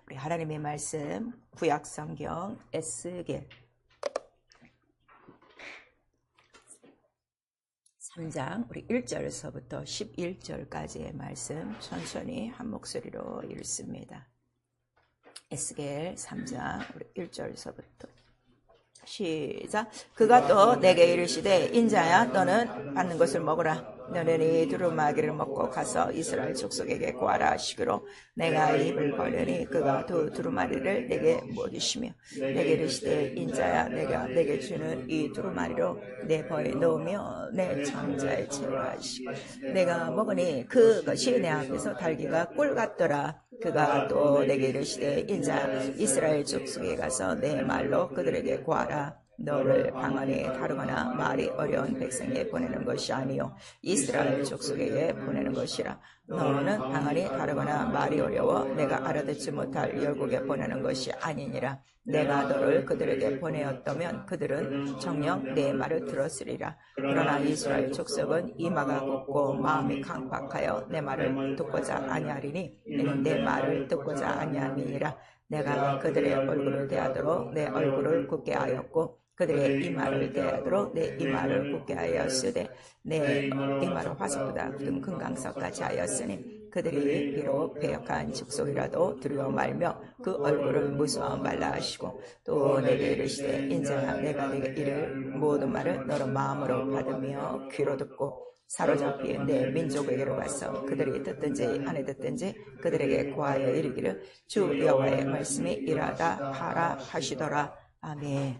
우리 하나님의 말씀 구약성경 에스겔 3장 우리 1절에서부터 11절까지의 말씀 천천히 한 목소리로 읽습니다. 에스겔 3장 우리 1절에서부터 시작. 그가 또 내게 이르시되 인자야 너는 받는 것을 먹으라. 너는 이 두루마기를 먹고 가서 이스라엘 족속에게 구하라 하시기로 내가 입을 벌리니 그가 두 두루마리를 내게 먹이시며 내게 이르시되 인자야 내가 내게 주는 이 두루마리로 내 버에 넣으며 내 창자에 채우라 하시고 내가 먹으니 그것이 내 앞에서 달기가 꿀 같더라. 그가 또 내게 이르시되 인자 이스라엘 족속에 가서 내 말로 그들에게 구하라. 너를 방언이 다르거나 말이 어려운 백성에게 보내는 것이 아니요 이스라엘 족속에게 보내는 것이라. 너는 방언이 다르거나 말이 어려워 내가 알아듣지 못할 열국에 보내는 것이 아니니라. 내가 너를 그들에게 보내었다면 그들은 정녕 내 말을 들었으리라. 그러나 이스라엘 족속은 이마가 굳고 마음이 강팍하여 내 말을 듣고자 아니하리니 이는 내 말을 듣고자 아니함이니라. 내가 그들의 얼굴을 대하도록 내 얼굴을 굳게 하였고 그들의 이마를 대하도록 내 이마를 굳게 하였으되 내 이마를 화석보다 굳은 금강석까지 하였으니 그들이 비록 배역한 직속이라도 두려워 말며 그 얼굴을 무서워 말라 하시고 또 내게 이르시되 인자야 내가 내게 이를 모든 말을 너로 마음으로 받으며 귀로 듣고 사로잡힌 내 민족에게로 가서 그들이 듣든지 안 듣든지 그들에게 구하여 이르기를 주 여호와의 말씀이 이라다 하라 하시더라. 아멘.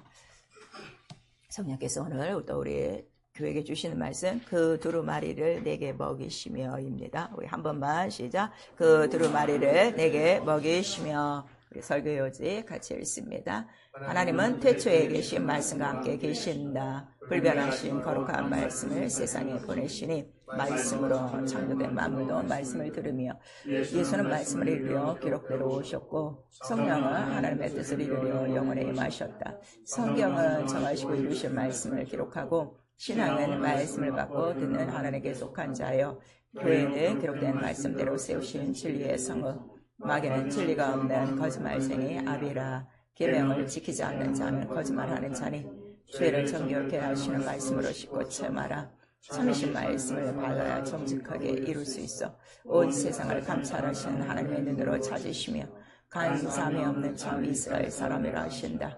성령께서 오늘 또 우리 교회에 주시는 말씀 그 두루마리를 내게 먹이시며입니다. 우리 한 번만 시작. 그 두루마리를 내게 먹이시며. 우리 설교요지 같이 읽습니다. 하나님은 태초에 계신 말씀과 함께 계신다. 불변하신 거룩한 말씀을 세상에 보내시니 말씀으로 창조된 만물도 말씀을 들으며 예수는 말씀을 이루려 기록대로 오셨고 성령은 하나님의 뜻을 이루려 영혼에 임하셨다. 성경은 정하시고 이루신 말씀을 기록하고 신앙은 말씀을 받고 듣는 하나님께 속한 자여 교회는 기록된 말씀대로 세우신 진리의 성읍 마귀는 진리가 없는 거짓말쟁이 아비라. 계명을 지키지 않는 자는 거짓말하는 자니 죄를 정결케 하시는 말씀으로 씻고 참아라. 참이신 말씀을 받아야 정직하게 이룰 수 있어 온 세상을 감찰하시는 하나님의 눈으로 찾으시며 간사함이 없는 참 이스라엘 사람이라 하신다.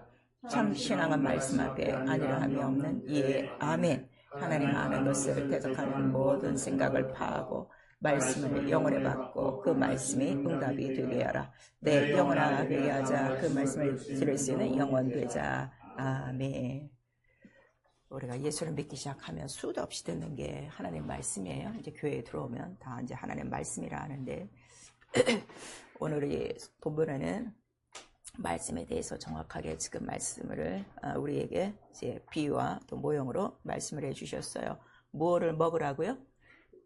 참 신앙은 말씀 앞에 아니라함이 없는 이에 아멘. 하나님 아는 것을 대적하는 모든 생각을 파하고 말씀을 영혼에 받고 그 말씀이 응답이 되게 하라. 내 영혼아 되게 하자. 그 말씀을 들을 수 있는 영혼 되자. 아멘. 우리가 예수를 믿기 시작하면 수도 없이 듣는 게 하나님 말씀이에요. 이제 교회에 들어오면 다 이제 하나님 말씀이라 하는데 오늘의 본문에는 말씀에 대해서 정확하게 지금 말씀을 우리에게 이제 비유와 또 모형으로 말씀을 해주셨어요. 무엇을 먹으라고요?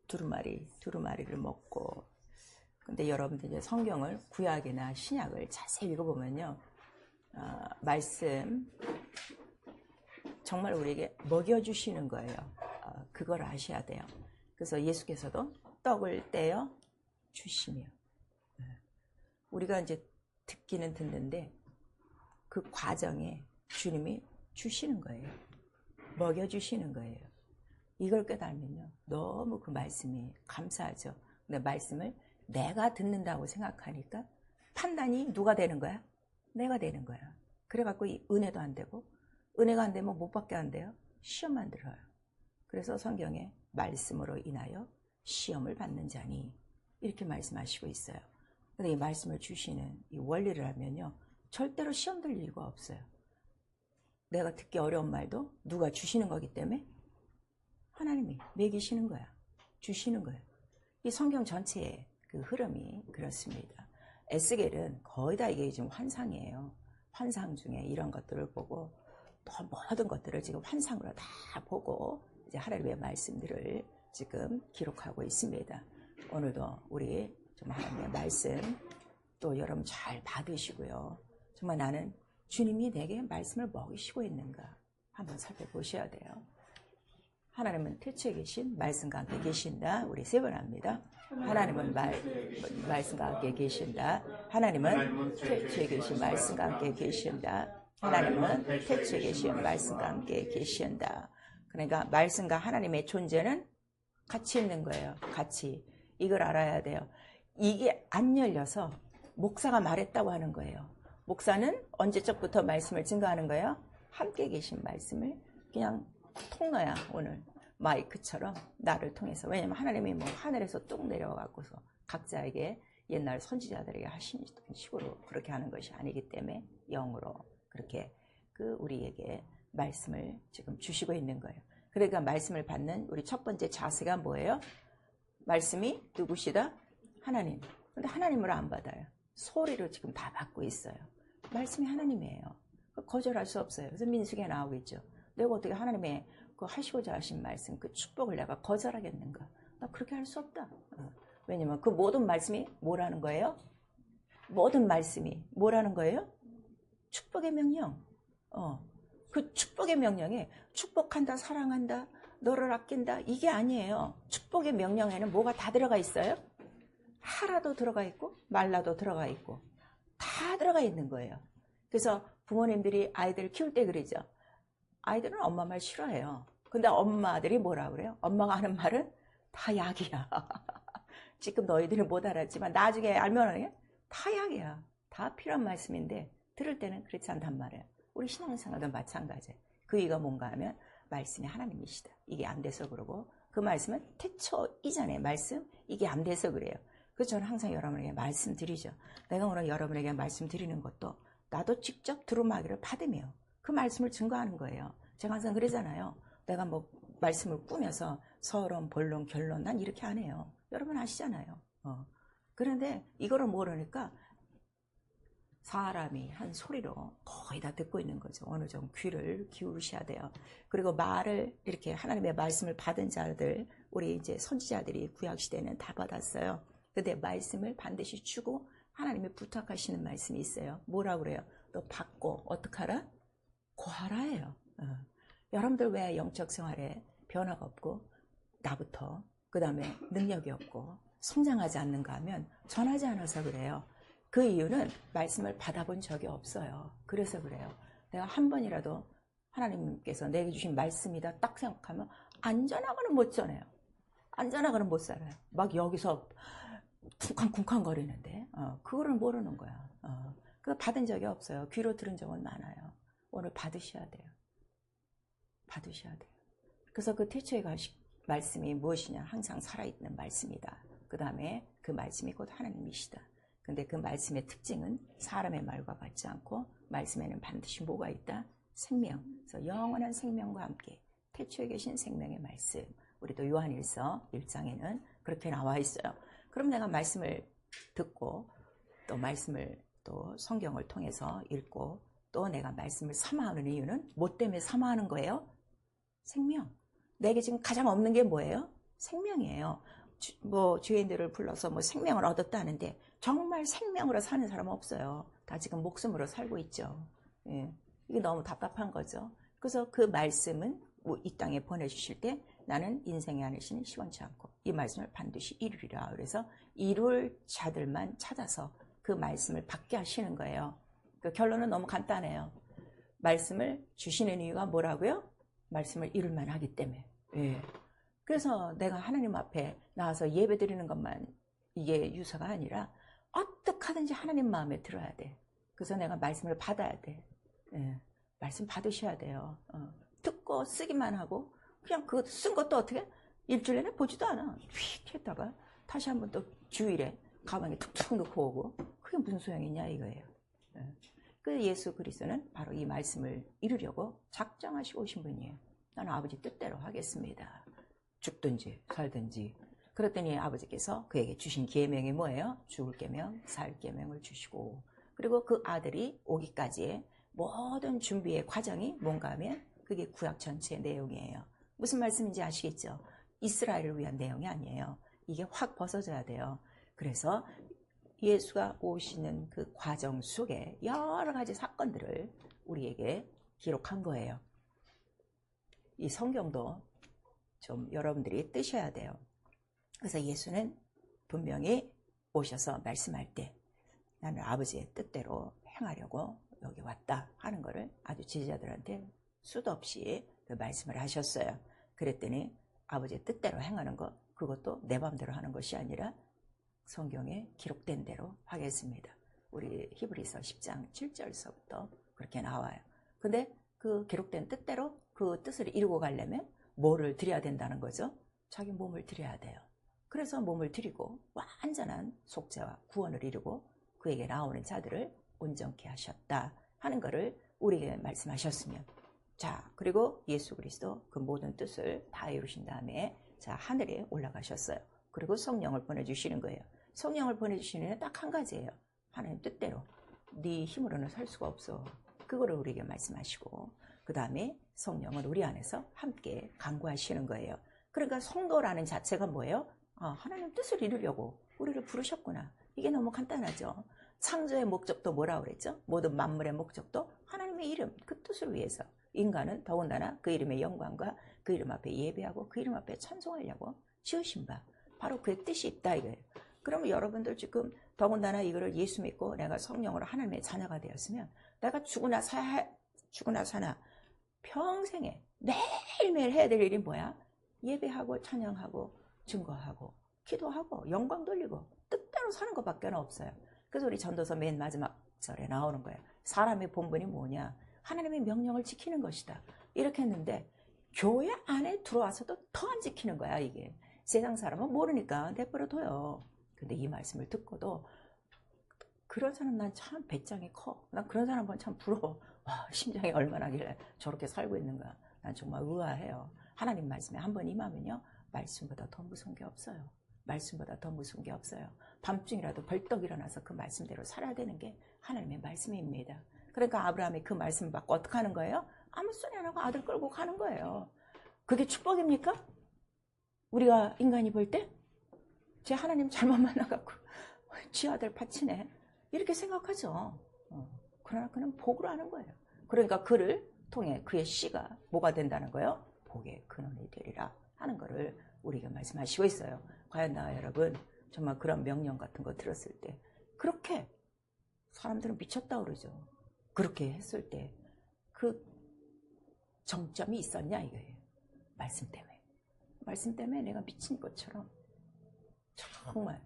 두루마리를 먹고. 근데 여러분들 이제 성경을 구약이나 신약을 자세히 읽어보면요, 말씀 정말 우리에게 먹여주시는 거예요. 그걸 아셔야 돼요. 그래서 예수께서도 떡을 떼어 주시며, 우리가 이제 듣기는 듣는데 그 과정에 주님이 주시는 거예요. 먹여주시는 거예요. 이걸 깨달으면요 너무 그 말씀이 감사하죠. 근데 말씀을 내가 듣는다고 생각하니까 판단이 누가 되는 거야? 내가 되는 거야. 그래갖고 이 은혜도 안 되고 은혜가 안 되면 못 받게 안 돼요. 시험만 들어요. 그래서 성경에 말씀으로 인하여 시험을 받는 자니 이렇게 말씀하시고 있어요. 근데 이 말씀을 주시는 이 원리를 알면요 절대로 시험 들 이유가 없어요. 내가 듣기 어려운 말도 누가 주시는 거기 때문에 하나님이 먹이시는 거야. 주시는 거예요. 이 성경 전체의 그 흐름이 그렇습니다. 에스겔은 거의 다 이게 지금 환상이에요. 환상 중에 이런 것들을 보고 또 모든 것들을 지금 환상으로 다 보고 이제 하나님의 말씀들을 지금 기록하고 있습니다. 오늘도 우리 좀 하나님의 말씀 또 여러분 잘 받으시고요. 정말 나는 주님이 내게 말씀을 먹이시고 있는가 한번 살펴보셔야 돼요. 하나님은 태초에 계신 말씀과 함께 계신다. 우리 세 번 합니다. 하나님은 말씀과 함께 계신다. 하나님은 태초에 계신 말씀과 함께 계신다. 하나님은 태초에 계신 말씀과 함께 계신다. 그러니까 말씀과 하나님의 존재는 같이 있는 거예요. 같이. 이걸 알아야 돼요. 이게 안 열려서 목사가 말했다고 하는 거예요. 목사는 언제적부터 말씀을 증거하는 거예요? 함께 계신 말씀을 그냥 통로야. 오늘 마이크처럼 나를 통해서. 왜냐면 하나님이 뭐 하늘에서 뚝 내려와갖고서 각자에게 옛날 선지자들에게 하신 식으로 그렇게 하는 것이 아니기 때문에 영으로 그렇게 우리에게 말씀을 지금 주시고 있는 거예요. 그러니까 말씀을 받는 우리 첫 번째 자세가 뭐예요? 말씀이 누구시다? 하나님. 근데 하나님을 안 받아요. 소리로 지금 다 받고 있어요. 말씀이 하나님이에요. 거절할 수 없어요. 그래서 민수기에 나오고 있죠. 내가 어떻게 하나님의 그 하시고자 하신 말씀, 그 축복을 내가 거절하겠는가? 나 그렇게 할 수 없다. 왜냐면 그 모든 말씀이 뭐라는 거예요? 모든 말씀이 뭐라는 거예요? 축복의 명령. 그 축복의 명령에 축복한다, 사랑한다, 너를 아낀다 이게 아니에요. 축복의 명령에는 뭐가 다 들어가 있어요? 하라도 들어가 있고 말라도 들어가 있고 다 들어가 있는 거예요. 그래서 부모님들이 아이들 키울 때 그러죠. 아이들은 엄마 말 싫어해요. 근데 엄마들이 뭐라 그래요? 엄마가 하는 말은 다 약이야. 지금 너희들이 못 알았지만 나중에 알면 다 약이야. 다 필요한 말씀인데 들을 때는 그렇지 않단 말이에요. 우리 신앙생활도 마찬가지예요. 그 이유가 뭔가 하면 말씀이 하나님이시다. 이게 안 돼서 그러고 그 말씀은 태초 이전의 말씀 이게 안 돼서 그래요. 그래서 저는 항상 여러분에게 말씀드리죠. 내가 오늘 여러분에게 말씀드리는 것도 나도 직접 두루마기를 받으며 그 말씀을 증거하는 거예요. 제가 항상 그러잖아요. 내가 뭐 말씀을 꾸며서 서론, 본론, 결론 난 이렇게 안 해요. 여러분 아시잖아요. 그런데 이거를 모르니까 사람이 한 소리로 거의 다 듣고 있는 거죠. 어느 정도 귀를 기울이셔야 돼요. 그리고 말을 이렇게 하나님의 말씀을 받은 자들, 우리 이제 선지자들이 구약시대는 다 받았어요. 근데 말씀을 반드시 주고 하나님이 부탁하시는 말씀이 있어요. 뭐라 그래요? 너 받고 어떡하라? 고하라예요. 여러분들 왜 영적 생활에 변화가 없고 나부터 그 다음에 능력이 없고 성장하지 않는가 하면 전하지 않아서 그래요. 그 이유는 말씀을 받아본 적이 없어요. 그래서 그래요. 내가 한 번이라도 하나님께서 내게 주신 말씀이다 딱 생각하면 안전하고는 못 전해요. 안전하고는 못 살아요. 막 여기서 쿵쾅쿵쾅 거리는데 그거를 모르는 거야. 그거 받은 적이 없어요. 귀로 들은 적은 많아요. 오늘 받으셔야 돼요. 받으셔야 돼요. 그래서 그 태초에 가신 말씀이 무엇이냐? 항상 살아있는 말씀이다. 그 다음에 그 말씀이 곧 하나님이시다. 근데 그 말씀의 특징은 사람의 말과 같지 않고 말씀에는 반드시 뭐가 있다? 생명. 그래서 영원한 생명과 함께 태초에 계신 생명의 말씀. 우리도 요한일서 1장에는 그렇게 나와 있어요. 그럼 내가 말씀을 듣고 또 말씀을 또 성경을 통해서 읽고 또 내가 말씀을 사모하는 이유는 뭐 때문에 사모하는 거예요? 생명. 내게 지금 가장 없는 게 뭐예요? 생명이에요. 주인들을 불러서 뭐 생명을 얻었다는데 정말 생명으로 사는 사람은 없어요. 다 지금 목숨으로 살고 있죠. 예. 이게 너무 답답한 거죠. 그래서 그 말씀은 이 땅에 보내주실 때 나는 인생의 안에서는 시원치 않고 이 말씀을 반드시 이루리라. 그래서 이룰 자들만 찾아서 그 말씀을 받게 하시는 거예요. 그 결론은 너무 간단해요. 말씀을 주시는 이유가 뭐라고요? 말씀을 이룰만 하기 때문에. 예. 그래서 내가 하나님 앞에 나와서 예배 드리는 것만 이게 유서가 아니라 어떻게 하든지 하나님 마음에 들어야 돼. 그래서 내가 말씀을 받아야 돼. 예. 말씀 받으셔야 돼요. 듣고 쓰기만 하고 그냥 그거 쓴 것도 어떻게 일주일 내내 보지도 않아. 휙 했다가 다시 한번 또 주일에 가방에 툭툭 넣고 오고 그게 무슨 소용이냐 이거예요. 예. 그 예수 그리스도는 바로 이 말씀을 이루려고 작정하시고 오신 분이에요. 나는 아버지 뜻대로 하겠습니다. 죽든지 살든지. 그랬더니 아버지께서 그에게 주신 계명이 뭐예요? 죽을 계명, 살 계명을 주시고 그리고 그 아들이 오기까지의 모든 준비의 과정이 뭔가 하면 그게 구약 전체의 내용이에요. 무슨 말씀인지 아시겠죠? 이스라엘을 위한 내용이 아니에요. 이게 확 벗어져야 돼요. 그래서 예수가 오시는 그 과정 속에 여러 가지 사건들을 우리에게 기록한 거예요. 이 성경도 좀 여러분들이 뜨셔야 돼요. 그래서 예수는 분명히 오셔서 말씀할 때 나는 아버지의 뜻대로 행하려고 여기 왔다 하는 것을 아주 제자들한테 수도 없이 그 말씀을 하셨어요. 그랬더니 아버지의 뜻대로 행하는 것, 그것도 내 맘대로 하는 것이 아니라 성경에 기록된 대로 하겠습니다. 우리 히브리서 10장 7절서부터 그렇게 나와요. 근데 그 기록된 뜻대로 그 뜻을 이루고 가려면 뭐를 드려야 된다는 거죠? 자기 몸을 드려야 돼요. 그래서 몸을 드리고 완전한 속죄와 구원을 이루고 그에게 나오는 자들을 온전케 하셨다 하는 것을 우리에게 말씀하셨으면, 자, 그리고 예수 그리스도 그 모든 뜻을 다 이루신 다음에 자, 하늘에 올라가셨어요. 그리고 성령을 보내주시는 거예요. 성령을 보내주시는 게 딱 한 가지예요. 하나님 뜻대로. 네 힘으로는 살 수가 없어. 그거를 우리에게 말씀하시고, 그 다음에 성령은 우리 안에서 함께 강구하시는 거예요. 그러니까 성도라는 자체가 뭐예요? 하나님 뜻을 이루려고 우리를 부르셨구나. 이게 너무 간단하죠. 창조의 목적도 뭐라고 그랬죠? 모든 만물의 목적도 하나님의 이름, 그 뜻을 위해서. 인간은 더군다나 그 이름의 영광과 그 이름 앞에 예배하고 그 이름 앞에 찬송하려고 지으신 바, 바로 그의 뜻이 있다 이거예요. 그러면 여러분들 지금 더군다나 이거를 예수 믿고 내가 성령으로 하나님의 자녀가 되었으면 내가 죽으나 사나 평생에 매일매일 해야 될 일이 뭐야? 예배하고 찬양하고 증거하고 기도하고 영광 돌리고 뜻대로 사는 것밖에 없어요. 그래서 우리 전도서 맨 마지막 절에 나오는 거예요. 사람의 본분이 뭐냐? 하나님의 명령을 지키는 것이다. 이렇게 했는데 교회 안에 들어와서도 더 안 지키는 거야. 이게 세상 사람은 모르니까 내버려둬요. 근데 이 말씀을 듣고도 그런 사람 난 참 배짱이 커. 난 그런 사람 보면 참 부러워. 와, 심장이 얼마나 길래 저렇게 살고 있는가. 난 정말 의아해요. 하나님 말씀에 한번 임하면요, 말씀보다 더 무서운 게 없어요. 말씀보다 더 무서운 게 없어요. 밤중이라도 벌떡 일어나서 그 말씀대로 살아야 되는 게 하나님의 말씀입니다. 그러니까 아브라함이 그 말씀을 받고 어떻게 하는 거예요? 아무 소리 안 하고 아들 끌고 가는 거예요. 그게 축복입니까? 우리가 인간이 볼 때? 제 하나님 잘못 만나갖고 지 아들 바치네 이렇게 생각하죠. 그러나 그는 복으로 하는 거예요. 그러니까 그를 통해 그의 씨가 뭐가 된다는 거예요? 복의 근원이 되리라 하는 거를 우리가 말씀하시고 있어요. 과연 나 여러분 정말 그런 명령 같은 거 들었을 때 그렇게 사람들은 미쳤다 그러죠. 그렇게 했을 때 그 정점이 있었냐 이거예요. 말씀 때문에. 말씀 때문에 내가 미친 것처럼 정말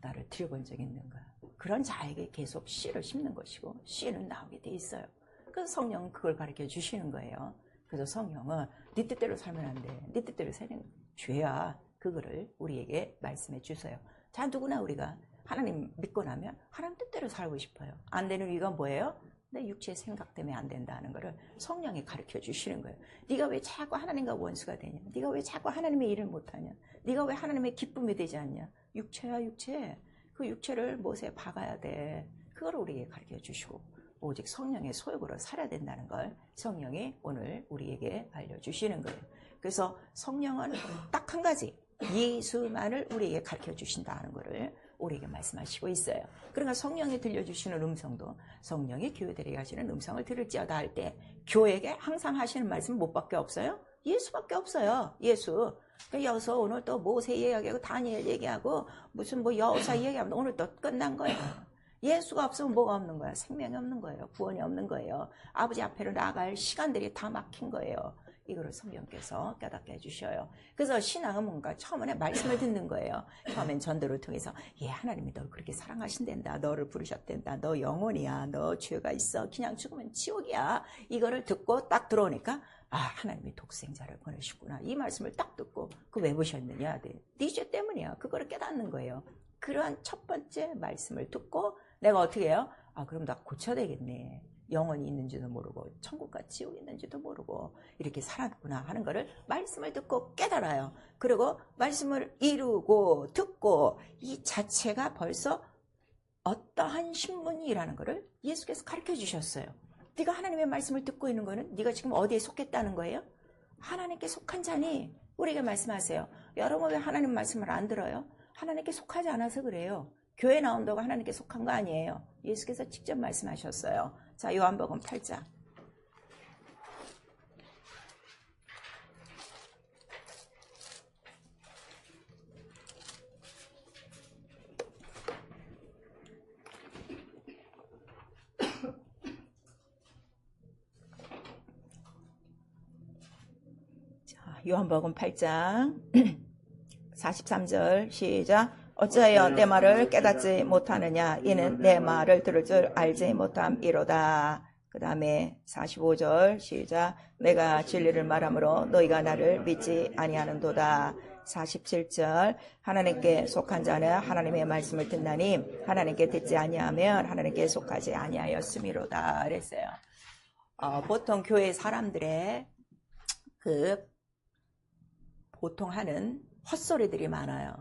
나를 들여본 적이 있는가. 그런 자에게 계속 씨를 심는 것이고 씨는 나오게 돼 있어요. 그래서 성령은 그걸 가르쳐 주시는 거예요. 그래서 성령은 네 뜻대로 살면 안 돼. 네 뜻대로 사는 죄야. 그거를 우리에게 말씀해 주세요. 자, 누구나 우리가 하나님 믿고 나면 하나님 뜻대로 살고 싶어요. 안 되는 이유가 뭐예요? 내 육체의 생각 때문에 안 된다는 거를 성령이 가르쳐 주시는 거예요. 네가 왜 자꾸 하나님과 원수가 되냐? 네가 왜 자꾸 하나님의 일을 못하냐? 네가 왜 하나님의 기쁨이 되지 않냐? 육체야 육체. 그 육체를 못에 박아야 돼. 그걸 우리에게 가르쳐 주시고 오직 성령의 소욕으로 살아야 된다는 걸 성령이 오늘 우리에게 알려주시는 거예요. 그래서 성령은 딱 한 가지, 예수만을 우리에게 가르쳐 주신다는 것을 우리에게 말씀하시고 있어요. 그러니까 성령이 들려주시는 음성도 성령이 교회들에게 하시는 음성을 들을지어다 할 때 교회에게 항상 하시는 말씀은 뭐밖에 없어요? 예수밖에 없어요. 예수. 여기서 오늘 또 모세 얘기하고 다니엘 얘기하고 무슨 뭐 여호사 얘기하면 오늘 또 끝난 거예요. 예수가 없으면 뭐가 없는 거야? 생명이 없는 거예요. 구원이 없는 거예요. 아버지 앞에로 나아갈 시간들이 다 막힌 거예요. 이거를 성령께서 깨닫게 해주셔요. 그래서 신앙은 뭔가 처음에 말씀을 듣는 거예요. 처음엔 전도를 통해서 하나님이 널 그렇게 사랑하신단다. 너를 부르셨단다. 너 영혼이야. 너 죄가 있어. 그냥 죽으면 지옥이야. 이거를 듣고 딱 들어오니까 하나님이 독생자를 보내셨구나. 이 말씀을 딱 듣고 그 왜 보셨느냐? 네 죄 때문이야. 그거를 깨닫는 거예요. 그러한 첫 번째 말씀을 듣고 내가 어떻게 해요? 그럼 나 고쳐야 되겠네. 영원히 있는지도 모르고 천국과 지옥이 있는지도 모르고 이렇게 살았구나 하는 거를 말씀을 듣고 깨달아요. 그리고 말씀을 이루고 듣고 이 자체가 벌써 어떠한 신분이라는 거를 예수께서 가르쳐 주셨어요. 네가 하나님의 말씀을 듣고 있는 거는 네가 지금 어디에 속했다는 거예요? 하나님께 속한 자니 우리에게 말씀하세요. 여러분 왜 하나님 말씀을 안 들어요? 하나님께 속하지 않아서 그래요. 교회 나온다고 하나님께 속한 거 아니에요. 예수께서 직접 말씀하셨어요. 자, 요한복음 8장. 요한복음 8장 43절 시작. 어찌하여 내 말을 깨닫지 못하느냐. 이는 내 말을 들을 줄 알지 못함이로다. 그 다음에 45절 시작. 내가 진리를 말하므로 너희가 나를 믿지 아니하는도다. 47절 하나님께 속한 자는 하나님의 말씀을 듣나니 하나님께 듣지 아니하면 하나님께 속하지 아니하였음이로다. 그랬어요. 보통 교회 사람들의 보통 하는 헛소리들이 많아요.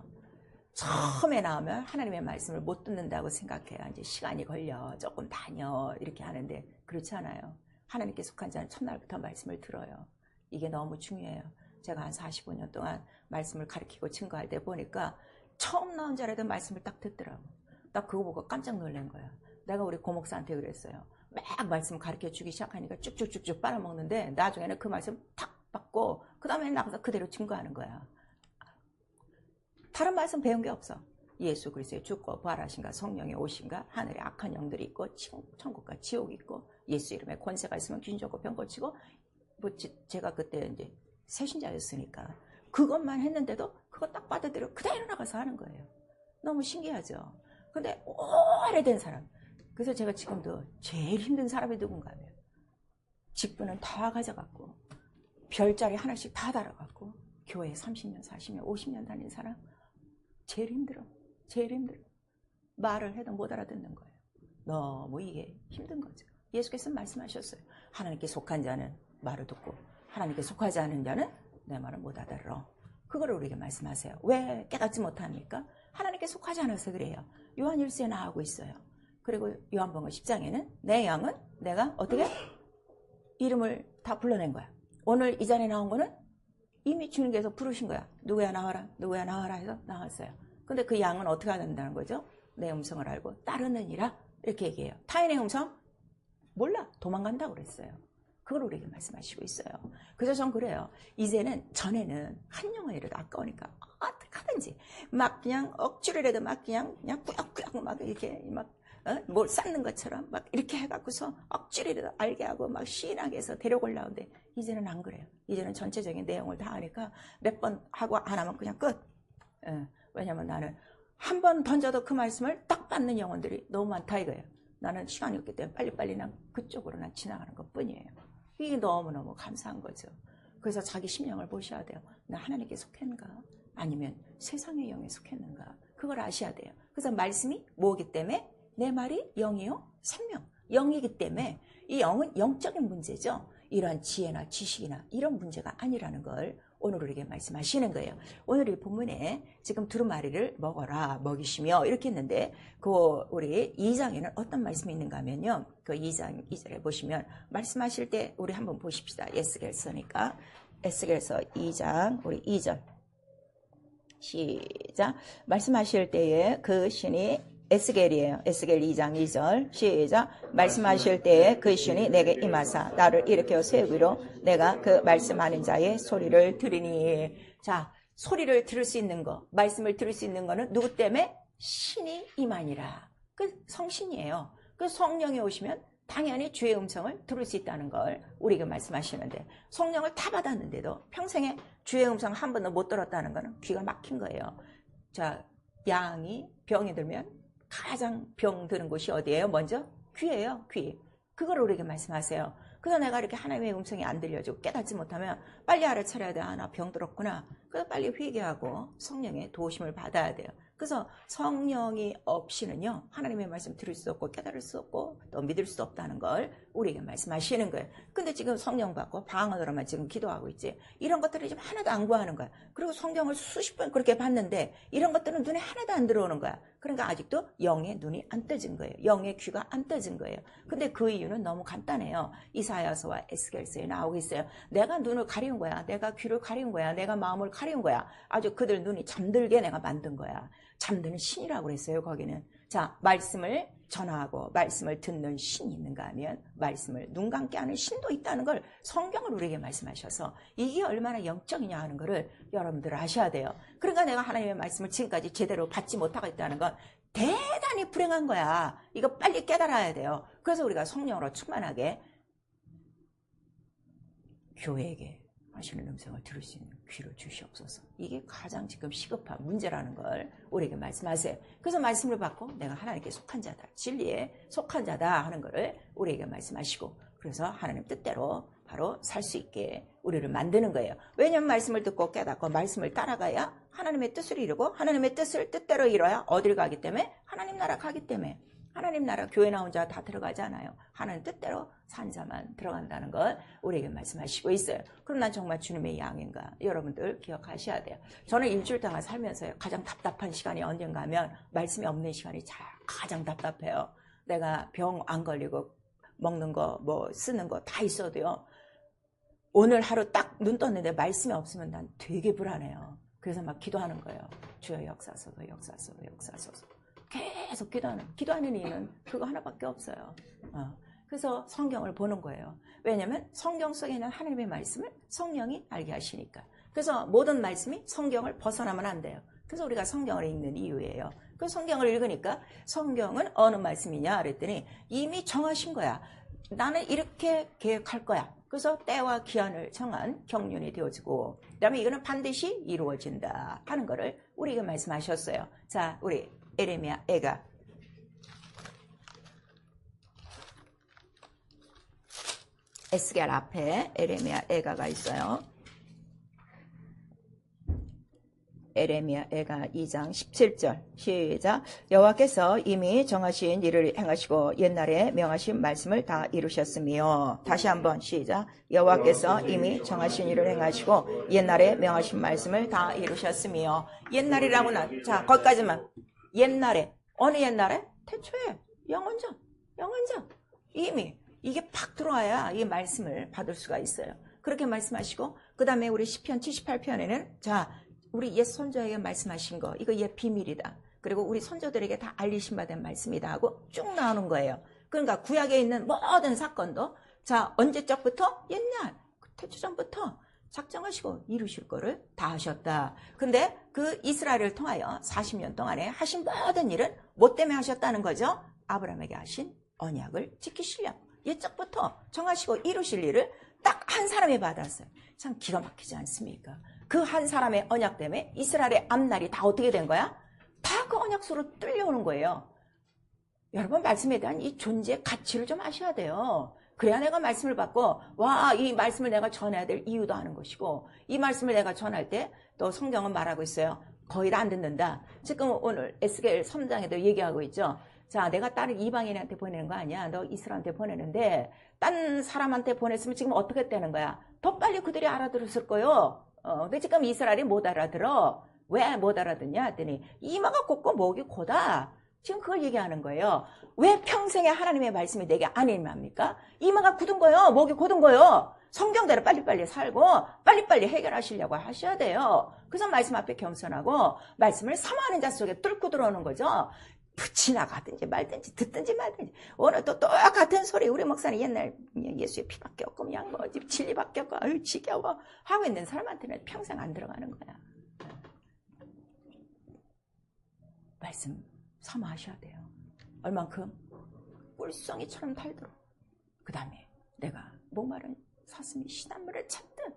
처음에 나오면 하나님의 말씀을 못 듣는다고 생각해요. 이제 시간이 걸려, 조금 다녀 이렇게 하는데 그렇지 않아요. 하나님께 속한 자는 첫날부터 말씀을 들어요. 이게 너무 중요해요. 제가 한 45년 동안 말씀을 가르치고 증거할 때 보니까 처음 나온 자라도 말씀을 딱 듣더라고. 나 그거 보고 깜짝 놀란 거야. 내가 우리 고목사한테 그랬어요. 막 말씀 가르쳐 주기 시작하니까 쭉쭉쭉쭉 빨아먹는데 나중에는 그 말씀 탁 받고 그 다음에 나가서 그대로 증거하는 거야. 다른 말씀 배운 게 없어. 예수 그리스도의 죽고 부활하신가, 성령의 오신가, 하늘에 악한 영들이 있고 천국과 지옥이 있고 예수 이름에 권세가 있으면 귀신 쫓고 병 고치고, 제가 그때 이제 새신자였으니까 그것만 했는데도 그거 딱 받아들여 그대로 나가서 하는 거예요. 너무 신기하죠. 근데 오래된 사람, 그래서 제가 지금도 제일 힘든 사람이 누군가 하면 직분은 다 가져갔고 별자리 하나씩 다 달아갖고 교회 30년, 40년, 50년 다닌 사람 제일 힘들어. 제일 힘들어. 말을 해도 못 알아듣는 거예요. 너무 이게 힘든 거죠. 예수께서 말씀하셨어요. 하나님께 속한 자는 말을 듣고 하나님께 속하지 않은 자는 내 말을 못 알아들어. 그거를 우리에게 말씀하세요. 왜 깨닫지 못합니까? 하나님께 속하지 않아서 그래요. 요한일서에 나오고 있어요. 그리고 요한복음 10장에는 내 양은 내가 어떻게 이름을 다 불러낸 거야. 오늘 이 자리에 나온 거는 이미 주님께서 부르신 거야. 누구야 나와라, 누구야 나와라 해서 나왔어요. 근데 그 양은 어떻게 한다는 거죠? 내 음성을 알고 따르느니라 이렇게 얘기해요. 타인의 음성 몰라, 도망간다고 그랬어요. 그걸 우리에게 말씀하시고 있어요. 그래서 전 그래요. 이제는, 전에는 한 영혼이라도 아까우니까 어떻게 하든지 막 그냥 억지로라도 막 그냥 꾸역꾸역 막 이렇게 막 뭘 쌓는 것처럼 막 이렇게 해갖고서 억지로라도 알게 하고 막 시인하게 해서 데려올라오는데 이제는 안 그래요. 이제는 전체적인 내용을 다 아니까 몇 번 하고 안 하면 그냥 끝. 왜냐면 나는 한 번 던져도 그 말씀을 딱 받는 영혼들이 너무 많다 이거예요. 나는 시간이 없기 때문에 빨리빨리 난 그쪽으로 난 지나가는 것 뿐이에요. 이게 너무너무 감사한 거죠. 그래서 자기 심령을 보셔야 돼요. 나 하나님께 속했는가? 아니면 세상의 영에 속했는가? 그걸 아셔야 돼요. 그래서 말씀이 뭐기 때문에? 내 말이 영이요? 생명. 영이기 때문에 이 영은 영적인 문제죠. 이러한 지혜나 지식이나 이런 문제가 아니라는 걸 오늘 우리에게 말씀하시는 거예요. 오늘 이 본문에 지금 두루마리를 먹어라, 먹이시며 이렇게 했는데 그 우리 2장에는 어떤 말씀이 있는가 하면요. 그 2장 2절에 보시면 말씀하실 때 우리 한번 보십시다. 에스겔서니까. 에스겔서 2장 우리 2절 시작. 말씀하실 때에 그 신이 에스겔이에요. 에스겔 2장 2절 시작. 말씀하실 때에 그 신이 내게 임하사 나를 일으켜 세우기로 내가 그 말씀하는 자의 소리를 들으니. 자, 소리를 들을 수 있는 거, 말씀을 들을 수 있는 거는 누구 때문에? 신이 임하니라. 그 성신이에요. 그 성령이 오시면 당연히 주의 음성을 들을 수 있다는 걸 우리에게 말씀하시는데, 성령을 다 받았는데도 평생에 주의 음성 한 번도 못 들었다는 거는 귀가 막힌 거예요. 자, 양이 병이 들면 가장 병 드는 곳이 어디예요? 먼저 귀예요. 귀. 그걸 우리에게 말씀하세요. 그래서 내가 이렇게 하나님의 음성이 안 들려지고 깨닫지 못하면 빨리 알아차려야 돼. 아, 나 병 들었구나. 그래서 빨리 회개하고 성령의 도우심을 받아야 돼요. 그래서 성령이 없이는요, 하나님의 말씀 들을 수 없고 깨달을 수 없고 또 믿을 수 없다는 걸 우리에게 말씀하시는 거예요. 근데 지금 성령 받고 방언으로만 지금 기도하고 있지, 이런 것들을 지금 하나도 안 구하는 거야. 그리고 성경을 수십 번 그렇게 봤는데 이런 것들은 눈에 하나도 안 들어오는 거야. 그러니까 아직도 영의 눈이 안 떠진 거예요. 영의 귀가 안 떠진 거예요. 근데 그 이유는 너무 간단해요. 이사야서와 에스겔서에 나오고 있어요. 내가 눈을 가리운 거야. 내가 귀를 가리운 거야. 내가 마음을 가리운 거야. 아주 그들 눈이 잠들게 내가 만든 거야. 잠드는 신이라고 그랬어요. 거기는. 자, 말씀을 전하고 말씀을 듣는 신이 있는가 하면 말씀을 눈 감게 하는 신도 있다는 걸 성경을 우리에게 말씀하셔서 이게 얼마나 영적이냐 하는 거를 여러분들 아셔야 돼요. 그러니까 내가 하나님의 말씀을 지금까지 제대로 받지 못하고 있다는 건 대단히 불행한 거야. 이거 빨리 깨달아야 돼요. 그래서 우리가 성령으로 충만하게 교회에게 하시는 음성을 들을 수 있는 귀를 주시옵소서. 이게 가장 지금 시급한 문제라는 걸 우리에게 말씀하세요. 그래서 말씀을 받고 내가 하나님께 속한 자다, 진리에 속한 자다 하는 것을 우리에게 말씀하시고, 그래서 하나님 뜻대로 바로 살 수 있게 우리를 만드는 거예요. 왜냐하면 말씀을 듣고 깨닫고 말씀을 따라가야 하나님의 뜻을 이루고, 하나님의 뜻을 뜻대로 이뤄야 어딜 가기 때문에? 하나님 나라 가기 때문에. 하나님 나라 교회 나온 자 다 들어가지 않아요. 하나님 뜻대로 산 자만 들어간다는 걸 우리에게 말씀하시고 있어요. 그럼 난 정말 주님의 양인가? 여러분들 기억하셔야 돼요. 저는 일주일 동안 살면서 가장 답답한 시간이 언젠가 하면 말씀이 없는 시간이 가장 답답해요. 내가 병 안 걸리고 먹는 거 뭐 쓰는 거 다 있어도요, 오늘 하루 딱 눈 떴는데 말씀이 없으면 난 되게 불안해요. 그래서 막 기도하는 거예요. 주여 역사하소서, 역사하소서, 역사하소서. 계속 기도하는 이유는 그거 하나밖에 없어요. 그래서 성경을 보는 거예요. 왜냐하면 성경 속에 있는 하나님의 말씀을 성령이 알게 하시니까. 그래서 모든 말씀이 성경을 벗어나면 안 돼요. 그래서 우리가 성경을 읽는 이유예요. 그 성경을 읽으니까 성경은 어느 말씀이냐 그랬더니 이미 정하신 거야. 나는 이렇게 계획할 거야. 그래서 때와 기한을 정한 경륜이 되어지고, 그 다음에 이거는 반드시 이루어진다 하는 거를 우리에게 말씀하셨어요. 자, 우리 에레미야 애가 에스겔 앞에 에레미야 애가가 있어요. 에레미야 애가 2장 17절 시작. 여호와께서 이미 정하신 일을 행하시고 옛날에 명하신 말씀을 다 이루셨으며. 다시 한번 시작. 여호와께서 이미 정하신 일을 행하시고 옛날에 명하신 말씀을 다 이루셨으며. 옛날이라고는, 자, 거기까지만. 옛날에, 어느 옛날에? 태초에, 영원전. 이미 이게 팍 들어와야 이 말씀을 받을 수가 있어요. 그렇게 말씀하시고, 그 다음에 우리 시편 78편에는 자, 우리 옛 선조에게 말씀하신 거, 이거 옛 비밀이다. 그리고 우리 선조들에게 다 알리신 바 된 말씀이다 하고 쭉 나오는 거예요. 그러니까 구약에 있는 모든 사건도 자, 언제적부터? 옛날, 태초전부터 작정하시고 이루실 거를 다 하셨다. 근데 그 이스라엘을 통하여 40년 동안에 하신 모든 일은 뭐 때문에 하셨다는 거죠? 아브라함에게 하신 언약을 지키시려고. 옛적부터 정하시고 이루실 일을 딱 한 사람이 받았어요. 참 기가 막히지 않습니까? 그 한 사람의 언약 때문에 이스라엘의 앞날이 다 어떻게 된 거야? 다 그 언약서로 뚫려오는 거예요. 여러분, 말씀에 대한 이 존재의 가치를 좀 아셔야 돼요. 그래야 내가 말씀을 받고, 와, 이 말씀을 내가 전해야 될 이유도 하는 것이고, 이 말씀을 내가 전할 때 또 성경은 말하고 있어요. 거의 다 안 듣는다. 지금 오늘 에스겔 3장에도 얘기하고 있죠. 자, 내가 딸을 이방인한테 보내는 거 아니야. 너 이스라엘한테 보내는데 딴 사람한테 보냈으면 지금 어떻게 되는 거야? 더 빨리 그들이 알아들었을 거요. 근데 지금 이스라엘이 못 알아들어. 왜 못 알아듣냐 했더니 이마가 곱고 목이 고다. 지금 그걸 얘기하는 거예요. 왜 평생에 하나님의 말씀이 내게 안 임합니까? 이마가 굳은 거요. 목이 곧은 거요. 성경대로 빨리빨리 살고 빨리빨리 해결하시려고 하셔야 돼요. 그래서 말씀 앞에 겸손하고 말씀을 사모하는 자 속에 뚫고 들어오는 거죠. 지나가든지 말든지 듣든지 말든지 오늘 또 똑같은 소리. 우리 목사는 옛날 예수의 피밖에 없고 그냥 뭐 진리밖에 없고 아유 지겨워 하고 있는 사람한테는 평생 안 들어가는 거야. 말씀 사모하셔야 돼요. 얼만큼? 꿀송이처럼 달도록. 그 다음에 내가 목마른 사슴이 시냇물을 찾든.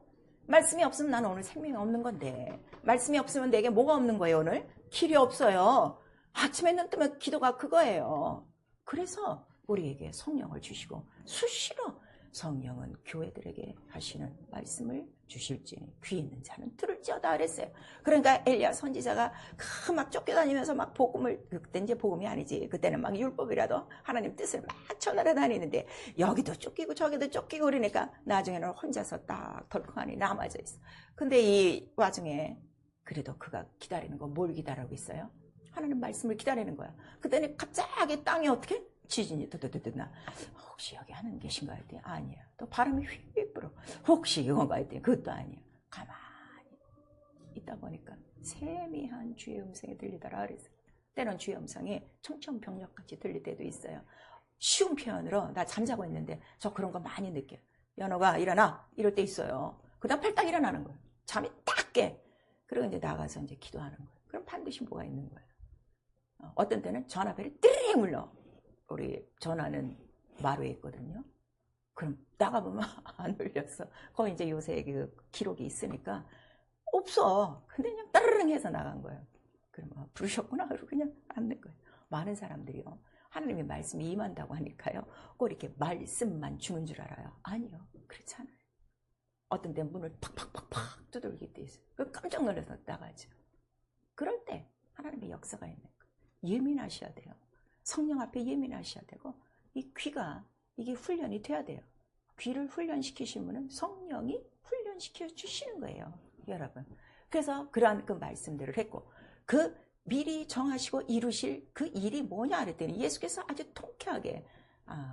말씀이 없으면 나는 오늘 생명이 없는 건데, 말씀이 없으면 내게 뭐가 없는 거예요? 오늘 길이 없어요. 아침에 눈 뜨면 기도가 그거예요. 그래서 우리에게 성령을 주시고 수시로 성령은 교회들에게 하시는 말씀을 주실지 귀 있는 자는 들을지어다 그랬어요. 그러니까 엘리야 선지자가 막 쫓겨다니면서 막 복음을, 그때 이제 복음이 아니지, 그때는 막 율법이라도 하나님 뜻을 막 전하러 다니는데 여기도 쫓기고 저기도 쫓기고 그러니까 나중에는 혼자서 딱 덜컹하니 남아져 있어. 근데 이 와중에 그래도 그가 기다리는 거 뭘 기다리고 있어요? 하나님 말씀을 기다리는 거야. 그때는 갑자기 땅이 어떻게? 지진이 드드드드 나. 혹시 여기 하나님 계신가 했더니 아니야. 또 바람이 휙휙 불어. 혹시 이건가 했더니 그것도 아니야. 가만히 있다 보니까 세미한 주의 음성이 들리더라 그랬어. 때론 주의 음성이 청천벽력같이 들릴 때도 있어요. 쉬운 표현으로 나 잠자고 있는데 저 그런 거 많이 느껴요. 연호가 일어나 이럴 때 있어요. 그 다음 팔딱 일어나는 거예요. 잠이 딱 깨. 그리고 이제 나가서 이제 기도하는 거예요. 그럼 반드시 뭐가 있는 거예요. 어떤 때는 전화벨이 띠링 울려. 우리 전화는 마루에 있거든요. 그럼 나가보면 안 울렸어. 거기 이제 요새 그 기록이 있으니까 없어. 근데 그냥 따르릉 해서 나간 거예요. 그러면 부르셨구나. 그러고 그냥 앉는 거예요. 많은 사람들이요. 하나님의 말씀이 임한다고 하니까요. 꼭 이렇게 말씀만 주는 줄 알아요. 아니요. 그렇지 않아요. 어떤 때 문을 팍팍팍팍 두들길 때 있어요. 깜짝 놀라서 나가죠. 그럴 때 하나님의 역사가 있는 거예요. 예민하셔야 돼요. 성령 앞에 예민하셔야 되고 이 귀가 이게 훈련이 돼야 돼요. 귀를 훈련시키신 분은 성령이 훈련시켜 주시는 거예요. 여러분. 그래서 그러한 그 말씀들을 했고 그 미리 정하시고 이루실 그 일이 뭐냐 그랬더니 예수께서 아주 통쾌하게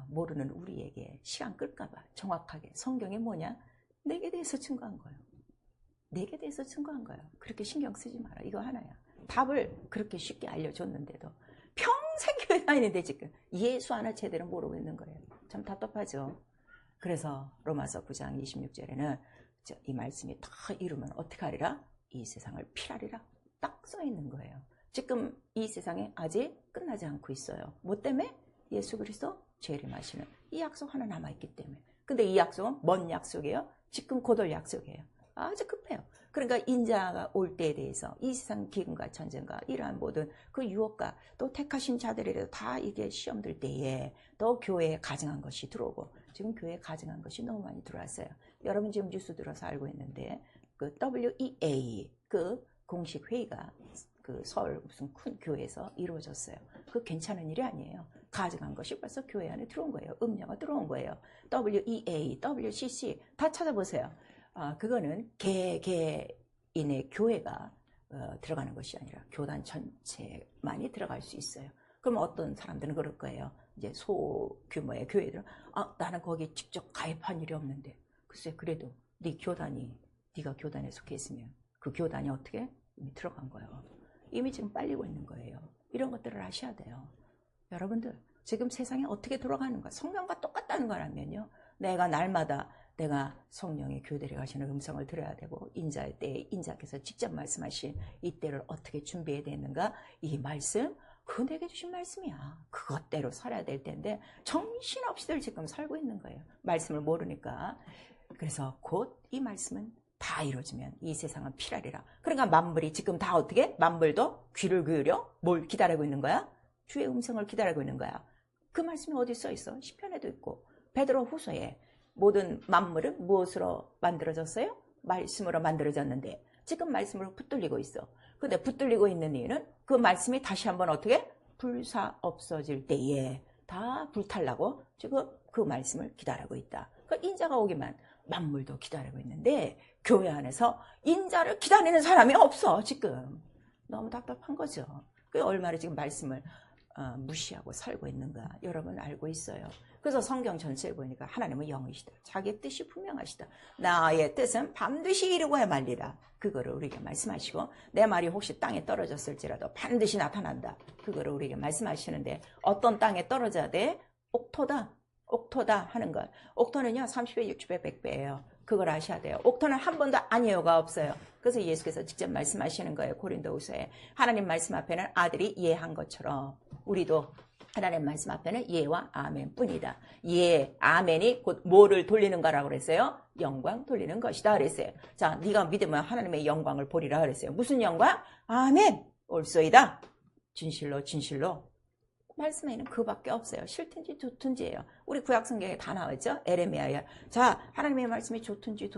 모르는 우리에게 시간 끌까봐 정확하게 성경에 뭐냐? 내게 대해서 증거한 거예요. 내게 대해서 증거한 거예요. 그렇게 신경 쓰지 마라. 이거 하나야. 답을 그렇게 쉽게 알려줬는데도 평생 교회 다니는데 지금 예수 하나 제대로 모르고 있는 거예요. 참 답답하죠. 그래서 로마서 9장 26절에는 이 말씀이 다 이루면 어떻게 하리라? 이 세상을 피하리라. 딱 써 있는 거예요. 지금 이 세상에 아직 끝나지 않고 있어요. 뭐 때문에? 예수 그리스도 재림하시는 이 약속 하나 남아있기 때문에. 근데 이 약속은 뭔 약속이에요? 지금 곧 올 약속이에요. 아주 급해요. 그러니까 인자가 올 때에 대해서 이 세상 기근과 전쟁과 이러한 모든 그 유혹과 또 택하신 자들이라도 다 이게 시험들 때에 또 교회에 가증한 것이 들어오고 지금 교회에 가증한 것이 너무 많이 들어왔어요. 여러분 지금 뉴스 들어서 알고 있는데 그 WEA 그 공식 회의가 그 서울 무슨 큰 교회에서 이루어졌어요. 그 괜찮은 일이 아니에요. 가증한 것이 벌써 교회 안에 들어온 거예요. 음료가 들어온 거예요. WEA, WCC 다 찾아보세요. 그거는 개인의 교회가 들어가는 것이 아니라 교단 전체만이 들어갈 수 있어요. 그럼 어떤 사람들은 그럴 거예요. 이제 소규모의 교회들은 나는 거기 직접 가입한 일이 없는데 글쎄 그래도 네가 교단에 속해 있으면 그 교단이 어떻게 이미 들어간 거예요. 이미 지금 빨리고 있는 거예요. 이런 것들을 아셔야 돼요. 여러분들 지금 세상에 어떻게 돌아가는가 성경과 똑같다는 거라면요. 날마다 내가 성령의 교대에 가시는 음성을 들어야 되고 인자의 때에 인자께서 직접 말씀하신 이때를 어떻게 준비해야 되는가 이 말씀 그거 내게 주신 말씀이야. 그것대로 살아야 될 텐데 정신없이들 지금 살고 있는 거예요. 말씀을 모르니까. 그래서 곧 이 말씀은 다 이루어지면 이 세상은 피라리라. 그러니까 만물이 지금 다 어떻게? 만물도 귀를 기울여 뭘 기다리고 있는 거야? 주의 음성을 기다리고 있는 거야. 그 말씀이 어디 써 있어? 시편에도 있고 베드로 후서에 모든 만물은 무엇으로 만들어졌어요? 말씀으로 만들어졌는데 지금 말씀으로 붙들리고 있어. 근데 붙들리고 있는 이유는 그 말씀이 다시 한번 어떻게? 불사 없어질 때에 다 불탈라고 지금 그 말씀을 기다리고 있다. 그 인자가 오기만 만물도 기다리고 있는데 교회 안에서 인자를 기다리는 사람이 없어 지금. 너무 답답한 거죠. 그 얼마나 지금 말씀을 무시하고 살고 있는가 여러분 알고 있어요. 그래서 성경 전체를 보니까 하나님은 영이시다. 자기의 뜻이 분명하시다. 나의 뜻은 반드시 이루고야 말리라. 그거를 우리에게 말씀하시고 내 말이 혹시 땅에 떨어졌을지라도 반드시 나타난다. 그거를 우리에게 말씀하시는데 어떤 땅에 떨어져야 돼? 옥토다 하는 것. 옥토는요 30배, 60배, 100배예요. 그걸 아셔야 돼요. 옥토는 한 번도 아니요가 없어요. 그래서 예수께서 직접 말씀하시는 거예요. 고린도후서에. 하나님 말씀 앞에는 아들이 예한 것처럼 우리도 하나님 말씀 앞에는 예와 아멘 뿐이다. 예, 아멘이 곧 뭐를 돌리는 거라고 그랬어요? 영광 돌리는 것이다 그랬어요. 자, 네가 믿으면 하나님의 영광을 보리라 그랬어요. 무슨 영광? 아멘 옳소이다. 진실로 말씀에는 그밖에 없어요. 싫든지 좋든지예요. 우리 구약성경에 다 나와있죠. 에레미야에. 자, 하나님의 말씀이 좋든지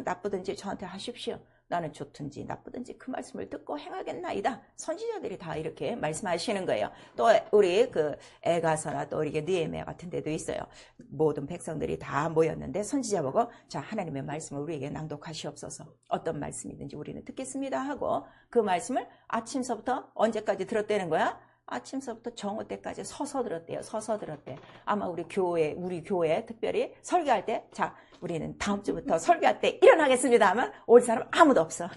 나쁘든지 저한테 하십시오. 나는 좋든지 나쁘든지 그 말씀을 듣고 행하겠나이다. 선지자들이 다 이렇게 말씀하시는 거예요. 또 우리 그 에가서나 또 우리 느헤미야 같은 데도 있어요. 모든 백성들이 다 모였는데 선지자 보고 자 하나님의 말씀을 우리에게 낭독하시옵소서. 어떤 말씀이든지 우리는 듣겠습니다 하고 그 말씀을 아침서부터 언제까지 들었다는 거야? 아침서부터 정오 때까지 서서 들었대요. 서서 들었대. 아마 우리 교회 특별히 설교할 때 자 우리는 다음 주부터 설교할 때 일어나겠습니다 하면 올 사람 아무도 없어.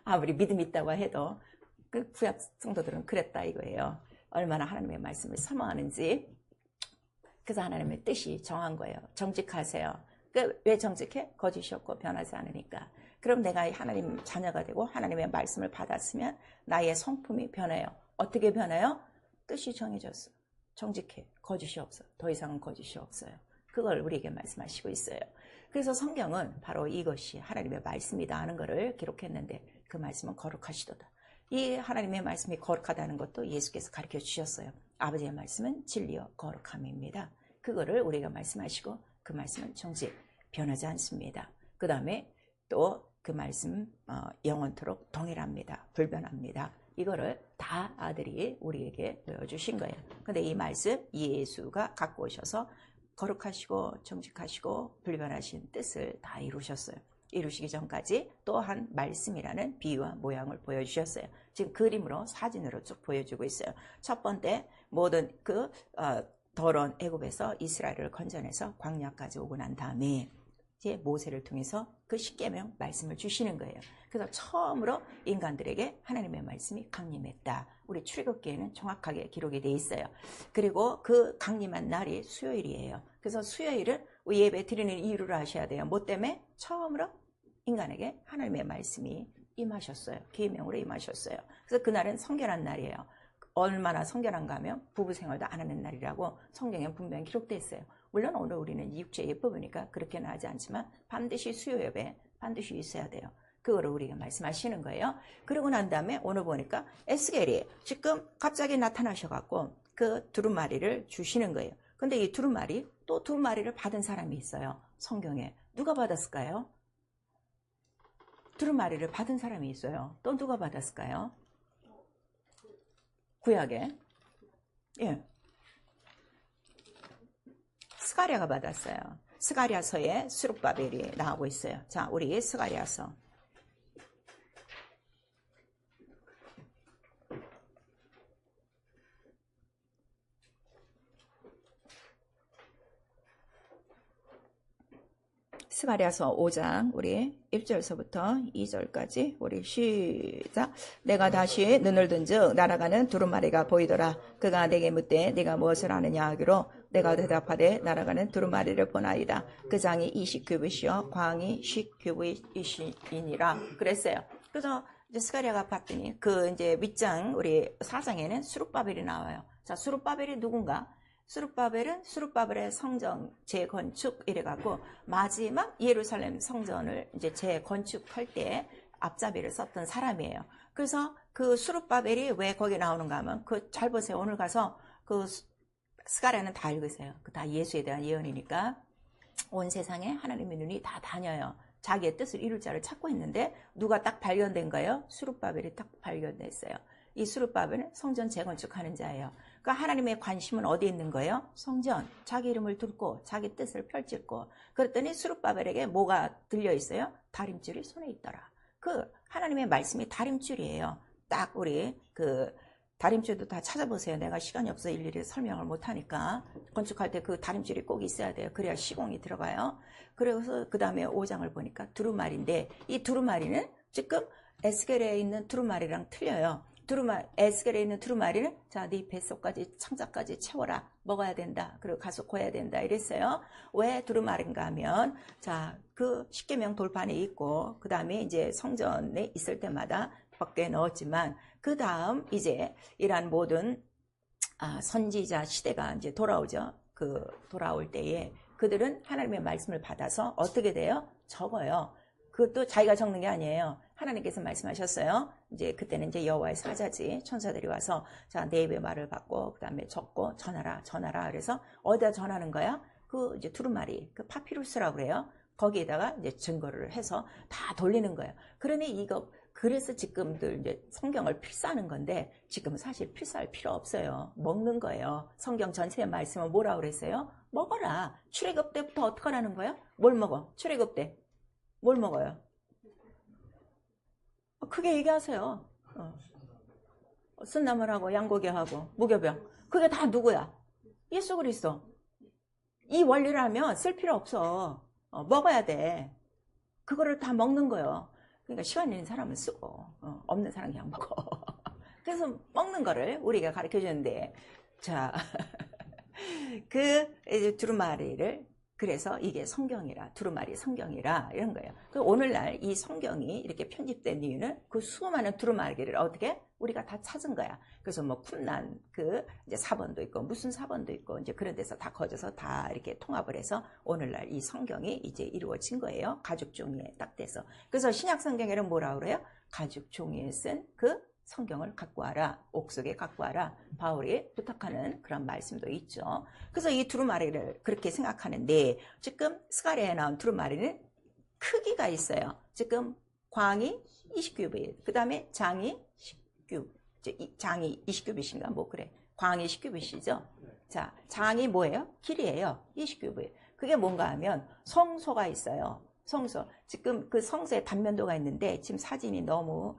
아무리 믿음 있다고 해도 그 구약 성도들은 그랬다 이거예요. 얼마나 하나님의 말씀을 사모하는지. 그래서 하나님의 뜻이 정한 거예요. 정직하세요. 왜 정직해? 거짓이 없고 변하지 않으니까. 그럼 내가 하나님 자녀가 되고 하나님의 말씀을 받았으면 나의 성품이 변해요. 어떻게 변해요? 뜻이 정해졌어. 정직해. 거짓이 없어. 더 이상은 거짓이 없어요. 그걸 우리에게 말씀하시고 있어요. 그래서 성경은 바로 이것이 하나님의 말씀이다 하는 것을 기록했는데 그 말씀은 거룩하시도다. 이 하나님의 말씀이 거룩하다는 것도 예수께서 가르쳐 주셨어요. 아버지의 말씀은 진리요 거룩함입니다. 그거를 우리가 말씀하시고 그 말씀은 정직 변하지 않습니다. 그 다음에 또 그 말씀 영원토록 동일합니다. 불변합니다. 이거를 다 아들이 우리에게 보여주신 거예요. 근데 이 말씀 예수가 갖고 오셔서 거룩하시고 정직하시고 불변하신 뜻을 다 이루셨어요. 이루시기 전까지 또한 말씀이라는 비유와 모양을 보여주셨어요. 지금 그림으로 사진으로 쭉 보여주고 있어요. 첫 번째 모든 그 더러운 애굽에서 이스라엘을 건져내서 광야까지 오고 난 다음에 이제 모세를 통해서 그 십계명 말씀을 주시는 거예요. 그래서 처음으로 인간들에게 하나님의 말씀이 강림했다. 우리 출애굽기에는 정확하게 기록이 돼 있어요. 그리고 그 강림한 날이 수요일이에요. 그래서 수요일은 예배 드리는 이유를 아셔야 돼요. 뭐 때문에? 처음으로 인간에게 하나님의 말씀이 임하셨어요. 계명으로 임하셨어요. 그래서 그날은 성결한 날이에요. 얼마나 성결한가 하면 부부 생활도 안 하는 날이라고 성경에 분명히 기록되어 있어요. 물론 오늘 우리는 육체 예법이니까 그렇게는 하지 않지만 반드시 수요 예배 반드시 있어야 돼요. 그거를 우리가 말씀하시는 거예요. 그러고 난 다음에 오늘 보니까 에스겔이 지금 갑자기 나타나셔갖고 그 두루마리를 주시는 거예요. 근데 이 두루마리 또 두루마리를 받은 사람이 있어요. 성경에. 누가 받았을까요? 두루마리를 받은 사람이 있어요. 또 누가 받았을까요? 구약에. 예. 스가랴가 받았어요. 스가랴서에 스룹바벨이 나오고 있어요. 자, 우리 스가랴서. 스가랴서 5장 우리 1절서부터 2절까지 우리 시작. 내가 다시 눈을 든즉 날아가는 두루마리가 보이더라. 그가 내게 묻되 네가 무엇을 아느냐 하기로 내가 대답하되 날아가는 두루마리를 보나이다. 그 장이 20규빗이요 광이 10규빗이니라 그랬어요. 그래서 이제 스가랴가 봤더니 그 이제 윗장 우리 4장에는 스룹바벨이 나와요. 자, 스룹바벨이 누군가? 스룹바벨의 성전 재건축 이래갖고 마지막 예루살렘 성전을 이제 재건축할 때 앞잡이를 썼던 사람이에요. 그래서 그 스룹바벨이 왜 거기 나오는가 하면 그 잘 보세요. 오늘 가서 그 스가랴는 다 읽으세요. 그 다 예수에 대한 예언이니까 온 세상에 하나님의 눈이 다 다녀요. 자기의 뜻을 이룰 자를 찾고 있는데 누가 딱 발견된 거예요? 스룹바벨이 딱 발견됐어요. 이 스룹바벨은 성전 재건축하는 자예요. 그러니까 하나님의 관심은 어디에 있는 거예요? 성전, 자기 이름을 듣고 자기 뜻을 펼치고. 그랬더니 스룹바벨에게 뭐가 들려있어요? 다림줄이 손에 있더라. 그 하나님의 말씀이 다림줄이에요. 딱 우리 그 다림줄도 다 찾아보세요. 내가 시간이 없어 일일이 설명을 못하니까. 건축할 때 그 다림줄이 꼭 있어야 돼요. 그래야 시공이 들어가요. 그래서 그 다음에 5장을 보니까 두루마리인데 이 두루마리는 지금 에스겔에 있는 두루마리랑 틀려요. 에스겔에 있는 두루마리는 자, 네 뱃속까지 창자까지 채워라. 먹어야 된다. 그리고 가서 고야 된다. 이랬어요. 왜 두루마리인가 하면 자, 그 십계명 돌판에 있고 그 다음에 이제 성전에 있을 때마다 밖에 넣었지만 그 다음 이제 이러한 모든 선지자 시대가 이제 돌아오죠. 그 돌아올 때에 그들은 하나님의 말씀을 받아서 어떻게 돼요? 적어요. 그것도 자기가 적는 게 아니에요. 하나님께서 말씀하셨어요. 이제 그때는 이제 여호와의 사자지 천사들이 와서 자, 내 입의 말을 받고 그다음에 적고 전하라. 그래서 어디다 전하는 거야? 그 이제 두루마리, 그 파피루스라고 그래요. 거기에다가 이제 증거를 해서 다 돌리는 거예요. 그러니 이거 그래서 지금들 이제 성경을 필사하는 건데 지금은 사실 필사할 필요 없어요. 먹는 거예요. 성경 전체의 말씀은 뭐라고 그랬어요? 먹어라. 출애굽 때부터 어떻게 하라는 거예요? 뭘 먹어? 출애굽 때 뭘 먹어요? 크게 얘기하세요. 쓴나물하고 양고기하고 무교병. 그게 다 누구야? 예수 그리스도. 이 원리를 하면 쓸 필요 없어. 먹어야 돼. 그거를 다 먹는 거예요. 그러니까 시간 있는 사람은 쓰고 없는 사람은 그냥 먹어. 그래서 먹는 거를 우리가 가르쳐 주는데 자, 그 이제 두루마리를 그래서 이게 성경이라, 두루마리 성경이라 이런 거예요. 오늘날 이 성경이 이렇게 편집된 이유는 그 수많은 두루마리를 어떻게 우리가 다 찾은 거야. 그래서 뭐 쿰난 그 이제 사본도 있고 무슨 사본도 있고 이제 그런 데서 다 거져서 다 이렇게 통합을 해서 오늘날 이 성경이 이제 이루어진 거예요. 가죽 종이에 딱 돼서. 그래서 신약 성경에는 뭐라 그래요? 가죽 종이에 쓴 그 성경을 갖고 와라. 옥석에 갖고 와라. 바울이 부탁하는 그런 말씀도 있죠. 그래서 이 두루마리를 그렇게 생각하는데 지금 스가랴에 나온 두루마리는 크기가 있어요. 지금 광이 20규빗, 그 다음에 장이 10규빗, 장이 20규빗인가 뭐 그래. 광이 10규빗이죠. 자, 장이 뭐예요? 길이에요. 20규빗. 그게 뭔가 하면 성소가 있어요. 성소. 지금 그 성소에 단면도가 있는데 지금 사진이 너무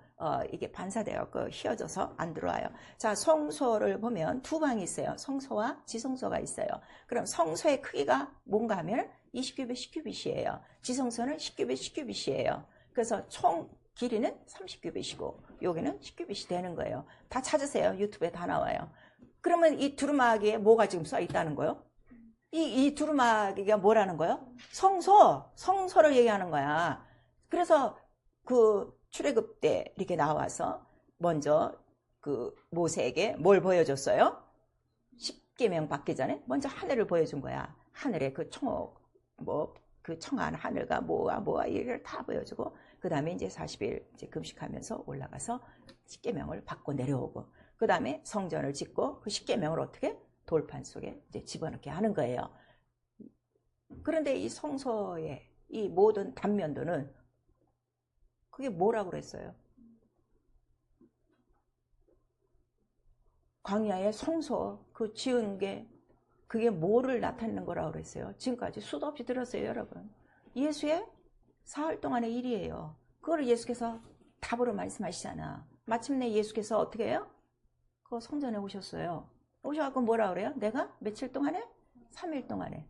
이게 반사되어서 휘어져서 안 들어와요. 자, 성소를 보면 두 방이 있어요. 성소와 지성소가 있어요. 그럼 성소의 크기가 뭔가 하면 20규빗, 10규빗이에요. 지성소는 10규빗, 10규빗이에요. 그래서 총 길이는 30규빗이고 여기는 10규빗이 되는 거예요. 다 찾으세요. 유튜브에 다 나와요. 그러면 이 두루마기에 뭐가 지금 써 있다는 거예요? 이 두루마기가 뭐라는 거예요? 성소를 얘기하는 거야. 그래서 그 출애굽 때 이렇게 나와서 먼저 그 모세에게 뭘 보여줬어요? 십계명 받기 전에 먼저 하늘을 보여준 거야. 하늘의 그 청옥, 뭐 그 청한 하늘과 뭐와 이를 다 보여주고 그 다음에 이제 40일 이제 금식하면서 올라가서 십계명을 받고 내려오고 그 다음에 성전을 짓고 그 십계명을 어떻게? 돌판 속에 이제 집어넣게 하는 거예요. 그런데 이 성소의 이 모든 단면도는 그게 뭐라고 그랬어요? 광야의 성소 그 지은 게 그게 뭐를 나타내는 거라고 그랬어요? 지금까지 수도 없이 들었어요, 여러분. 예수의 사흘 동안의 일이에요. 그걸 예수께서 답으로 말씀하시잖아. 마침내 예수께서 어떻게 해요? 그 성전에 오셨어요. 오셔갖고 뭐라 그래요? 내가 며칠 동안에? 3일 동안에.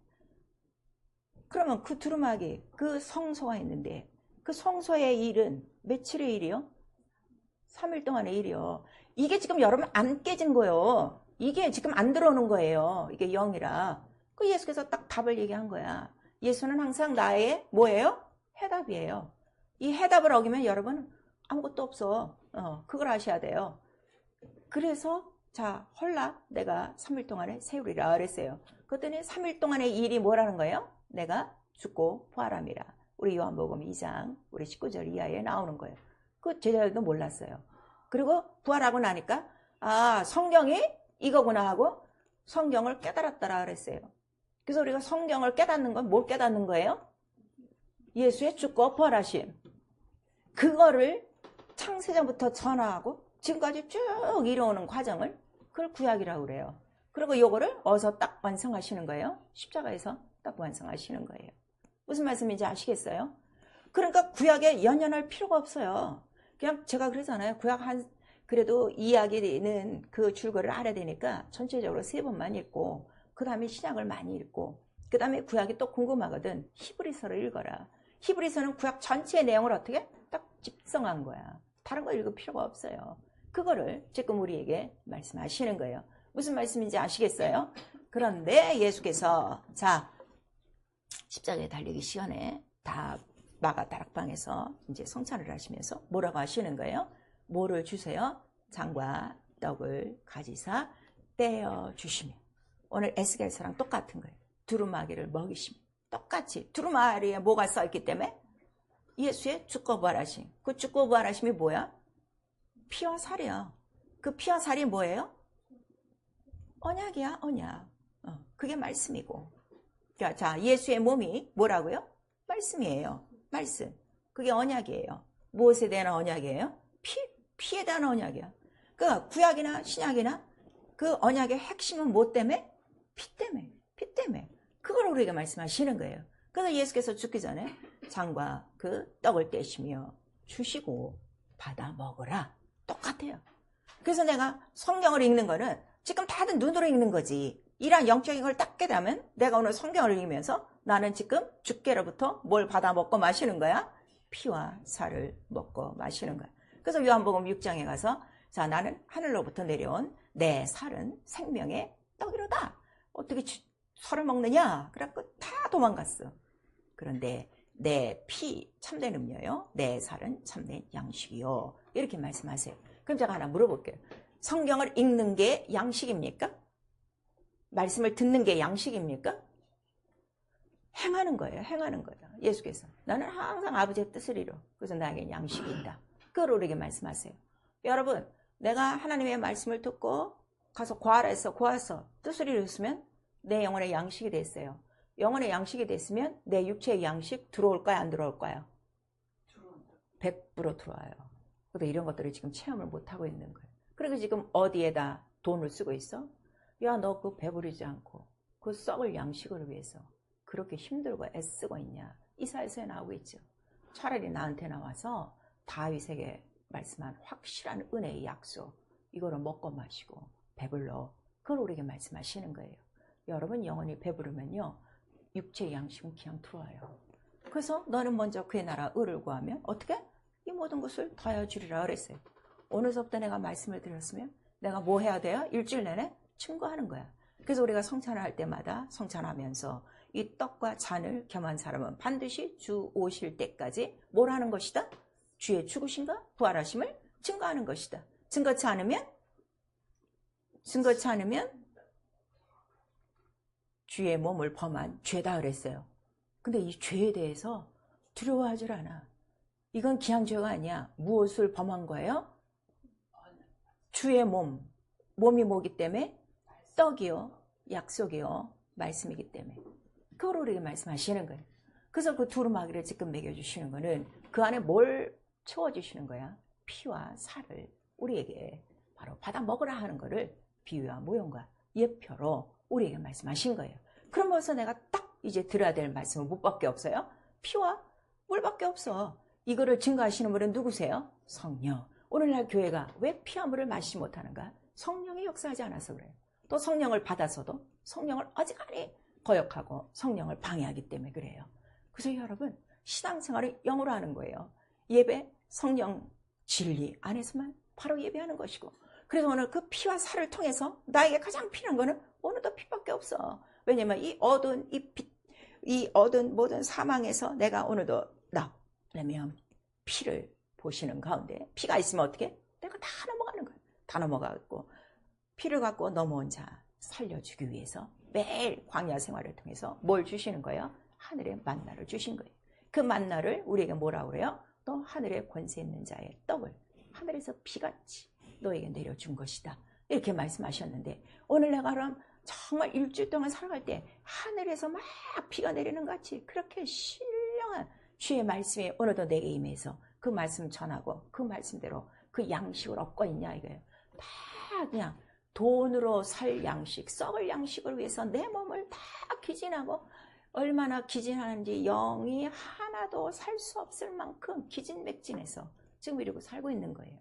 그러면 그 두루마기, 그 성소가 있는데 그 성소의 일은 며칠의 일이요? 3일 동안의 일이요. 이게 지금 여러분 안 깨진 거예요. 이게 지금 안 들어오는 거예요. 이게 영이라. 그 예수께서 딱 답을 얘기한 거야. 예수는 항상 나의 뭐예요? 해답이에요. 이 해답을 어기면 여러분 아무것도 없어. 그걸 아셔야 돼요. 그래서 자, 헐라 내가 3일 동안에 세우리라 그랬어요. 그랬더니 3일 동안의 일이 뭐라는 거예요? 내가 죽고 부활함이라. 우리 요한복음 2장 우리 19절 이하에 나오는 거예요. 그 제자들도 몰랐어요. 그리고 부활하고 나니까 아, 성경이 이거구나 하고 성경을 깨달았더라 그랬어요. 그래서 우리가 성경을 깨닫는 건 뭘 깨닫는 거예요? 예수의 죽고 부활하심. 그거를 창세전부터 전하고 지금까지 쭉 이뤄오는 과정을 그걸 구약이라고 그래요. 그리고 요거를 어디서 딱 완성하시는 거예요? 십자가에서 딱 완성하시는 거예요. 무슨 말씀인지 아시겠어요? 그러니까 구약에 연연할 필요가 없어요. 그냥 제가 그러잖아요. 구약 그래도 이야기는 그 줄거리를 알아야 되니까 전체적으로 3번만 읽고 그 다음에 신약을 많이 읽고 그 다음에 구약이 또 궁금하거든. 히브리서를 읽어라. 히브리서는 구약 전체의 내용을 어떻게 딱 집성한 거야. 다른 거 읽을 필요가 없어요. 그거를 지금 우리에게 말씀하시는 거예요. 무슨 말씀인지 아시겠어요? 그런데 예수께서 자 십자가에 달리기 시간에 다 마가 다락방에서 이제 성찬을 하시면서 뭐라고 하시는 거예요? 뭐를 주세요? 장과 떡을 가지사 떼어 주시며 오늘 에스겔서랑 똑같은 거예요. 두루마기를 먹이시며 똑같이 두루마리에 뭐가 써있기 때문에 예수의 죽고 부활하심. 그 죽고 부활하심이 뭐야? 피와 살이야. 그 피와 살이 뭐예요? 언약이야, 언약. 그게 말씀이고. 자, 예수의 몸이 뭐라고요? 말씀이에요. 말씀. 그게 언약이에요. 무엇에 대한 언약이에요? 피에 대한 언약이야. 그 구약이나 신약이나 그 언약의 핵심은 뭐 때문에? 피 때문에. 피 때문에. 그걸 우리에게 말씀하시는 거예요. 그래서 예수께서 죽기 전에 장과 그 떡을 떼시며 주시고 받아 먹으라. 똑같아요. 그래서 내가 성경을 읽는 거는 지금 다들 눈으로 읽는 거지. 이러한 영적인 걸 딱 깨닫으면 내가 오늘 성경을 읽으면서 나는 지금 주께로부터 뭘 받아 먹고 마시는 거야? 피와 살을 먹고 마시는 거야. 그래서 요한복음 6장에 가서 자 나는 하늘로부터 내려온 내 살은 생명의 떡이로다. 어떻게 살을 먹느냐? 그래갖고 다 도망갔어. 그런데 내 피 참된 음료요, 내 살은 참된 양식이요. 이렇게 말씀하세요. 그럼 제가 하나 물어볼게요. 성경을 읽는 게 양식입니까? 말씀을 듣는 게 양식입니까? 행하는 거예요. 행하는 거예요. 예수께서 나는 항상 아버지의 뜻을 이뤄. 그래서 나에게 양식이 있다. 그걸 우리에게 말씀하세요. 여러분, 내가 하나님의 말씀을 듣고 가서 구하라 구하서 뜻을 이뤘으면 내 영혼의 양식이 됐어요. 영혼의 양식이 됐으면 내 육체의 양식 들어올까요? 안 들어올까요? 100% 들어와요. 근데 이런 것들을 지금 체험을 못하고 있는 거예요. 그리고 지금 어디에다 돈을 쓰고 있어? 야, 너 그거 배부르지 않고 그 썩을 양식을 위해서 그렇게 힘들고 애쓰고 있냐? 이사야서에 나오고 있죠. 차라리 나한테 나와서 다윗에게 말씀한 확실한 은혜의 약속, 이거를 먹고 마시고 배불러. 그걸 우리에게 말씀하시는 거예요. 여러분, 영혼이 배부르면요, 육체의 양식은 그냥 들어와요. 그래서 너는 먼저 그의 나라 의를 구하면 어떻게? 이 모든 것을 더하여 주리라 그랬어요. 오늘서부터 내가 말씀을 드렸으면 내가 뭐 해야 돼요? 일주일 내내 증거하는 거야. 그래서 우리가 성찬을 할 때마다 성찬하면서 이 떡과 잔을 겸한 사람은 반드시 주 오실 때까지 뭘 하는 것이다? 주의 죽으심과 부활하심을 증거하는 것이다. 증거치 않으면 주의 몸을 범한 죄다 그랬어요. 근데 이 죄에 대해서 두려워하질 않아. 이건 그냥 죄가 아니야. 무엇을 범한 거예요? 주의 몸이 뭐기 때문에? 떡이요, 약속이요, 말씀이기 때문에. 그걸 우리에게 말씀하시는 거예요. 그래서 그 두루마기를 지금 먹여주시는 거는 그 안에 뭘 채워주시는 거야? 피와 살을 우리에게 바로 받아 먹으라 하는 거를 비유와 모형과 예표로 우리에게 말씀하신 거예요. 그러면서 내가 딱 이제 들어야 될 말씀은 뭐밖에 없어요? 피와 물밖에 없어. 이거를 증거하시는 분은 누구세요? 성령. 오늘날 교회가 왜 피와 물을 마시지 못하는가? 성령이 역사하지 않아서 그래요. 또 성령을 받아서도 성령을 어지간히 거역하고 성령을 방해하기 때문에 그래요. 그래서 여러분, 신앙생활을 영으로 하는 거예요. 예배, 성령, 진리 안에서만 바로 예배하는 것이고, 그래서 오늘 그 피와 살을 통해서 나에게 가장 필요한 거는 오늘도 피밖에 없어. 왜냐면 이 얻은 모든 사망에서 내가 오늘도 나려면 피를 보시는 가운데, 피가 있으면 어떻게? 내가 다 넘어가는 거야. 다 넘어가고 피를 갖고 넘어온 자 살려주기 위해서 매일 광야 생활을 통해서 뭘 주시는 거예요? 하늘의 만나를 주신 거예요. 그 만나를 우리에게 뭐라고 그래요? 또 하늘의 권세 있는 자의 떡을 하늘에서 피같이 너에게 내려준 것이다. 이렇게 말씀하셨는데, 오늘 내가 그럼 정말 일주일 동안 살아갈 때 하늘에서 막 비가 내리는 것 같이 그렇게 신령한 주의 말씀이 오늘도 내게 임해서 그 말씀 전하고 그 말씀대로 그 양식을 얻고 있냐 이거예요. 다 그냥 돈으로 살 양식, 썩을 양식을 위해서 내 몸을 다 기진하고, 얼마나 기진하는지 영이 하나도 살 수 없을 만큼 기진맥진해서 지금 이러고 살고 있는 거예요.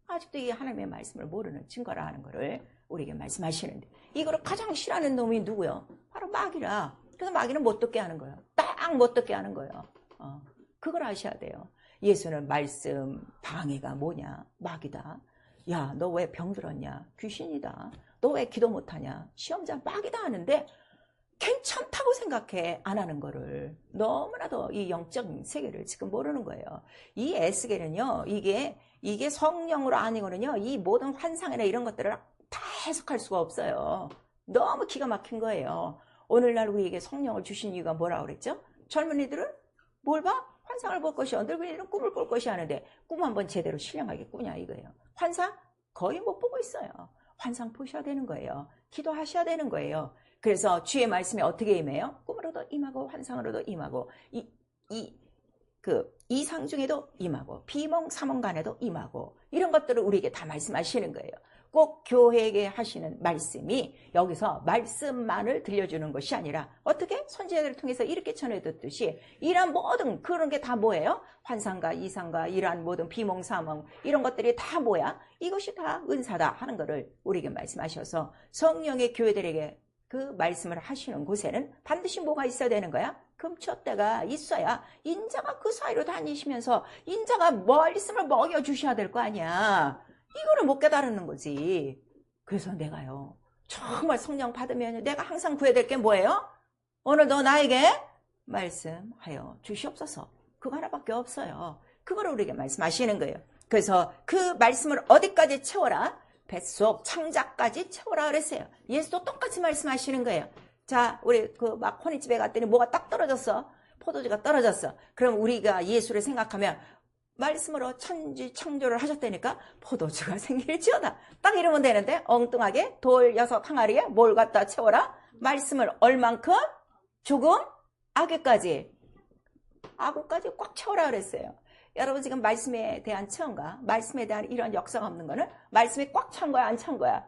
아직도 이 하나님의 말씀을 모르는 증거라 하는 거를 우리에게 말씀하시는데, 이거를 가장 싫어하는 놈이 누구요? 바로 마귀라. 그래서 마귀는 못 듣게 하는 거예요. 딱 못 듣게 하는 거예요. 그걸 아셔야 돼요. 예수는 말씀 방해가 뭐냐? 마귀다. 야, 너 왜 병들었냐? 귀신이다. 너 왜 기도 못하냐? 시험자 마귀다 하는데 괜찮다고 생각해. 안 하는 거를. 너무나도 이 영적 세계를 지금 모르는 거예요. 이 에스겔은요, 이게 성령으로 아니거든요. 이 모든 환상이나 이런 것들을 다 해석할 수가 없어요. 너무 기가 막힌 거예요. 오늘날 우리에게 성령을 주신 이유가 뭐라고 그랬죠? 젊은이들은 뭘 봐? 환상을 볼 것이요. 늙은이들은 꿈을 꿀 것이 하는데, 꿈 한번 제대로 신령하게 꾸냐 이거예요. 환상 거의 못 보고 있어요. 환상 보셔야 되는 거예요. 기도하셔야 되는 거예요. 그래서 주의 말씀이 어떻게 임해요? 꿈으로도 임하고 환상으로도 임하고, 이상 중에도 임하고, 비몽 사몽간에도 임하고, 이런 것들을 우리에게 다 말씀하시는 거예요. 꼭 교회에게 하시는 말씀이 여기서 말씀만을 들려주는 것이 아니라, 어떻게? 선지자들을 통해서 이렇게 전해듣듯이 이러한 모든 그런 게 다 뭐예요? 환상과 이상과 이러한 모든 비몽 사몽, 이런 것들이 다 뭐야? 이것이 다 은사다 하는 것을 우리에게 말씀하셔서, 성령의 교회들에게 그 말씀을 하시는 곳에는 반드시 뭐가 있어야 되는 거야? 금초대가 있어야 인자가 그 사이로 다니시면서 인자가 말씀을 먹여주셔야 될 거 아니야. 이거를 못 깨달는 거지. 그래서 내가요, 정말 성령 받으면 내가 항상 구해야 될 게 뭐예요? 오늘 너 나에게 말씀하여 주시옵소서. 그거 하나밖에 없어요. 그거를 우리에게 말씀하시는 거예요. 그래서 그 말씀을 어디까지 채워라? 뱃속 창자까지 채워라 그랬어요. 예수도 똑같이 말씀하시는 거예요. 자, 우리 그 막 혼인집에 갔더니 뭐가 딱 떨어졌어. 포도주가 떨어졌어. 그럼 우리가 예수를 생각하면 말씀으로 천지 창조를 하셨다니까 포도주가 생길지어다. 딱 이러면 되는데 엉뚱하게 돌 6항아리에 뭘 갖다 채워라? 말씀을 얼만큼? 조금? 아귀까지 꽉 채워라 그랬어요. 여러분 지금 말씀에 대한 체험과 말씀에 대한 이런 역사가 없는 거는 말씀이 꽉 찬 거야 안 찬 거야?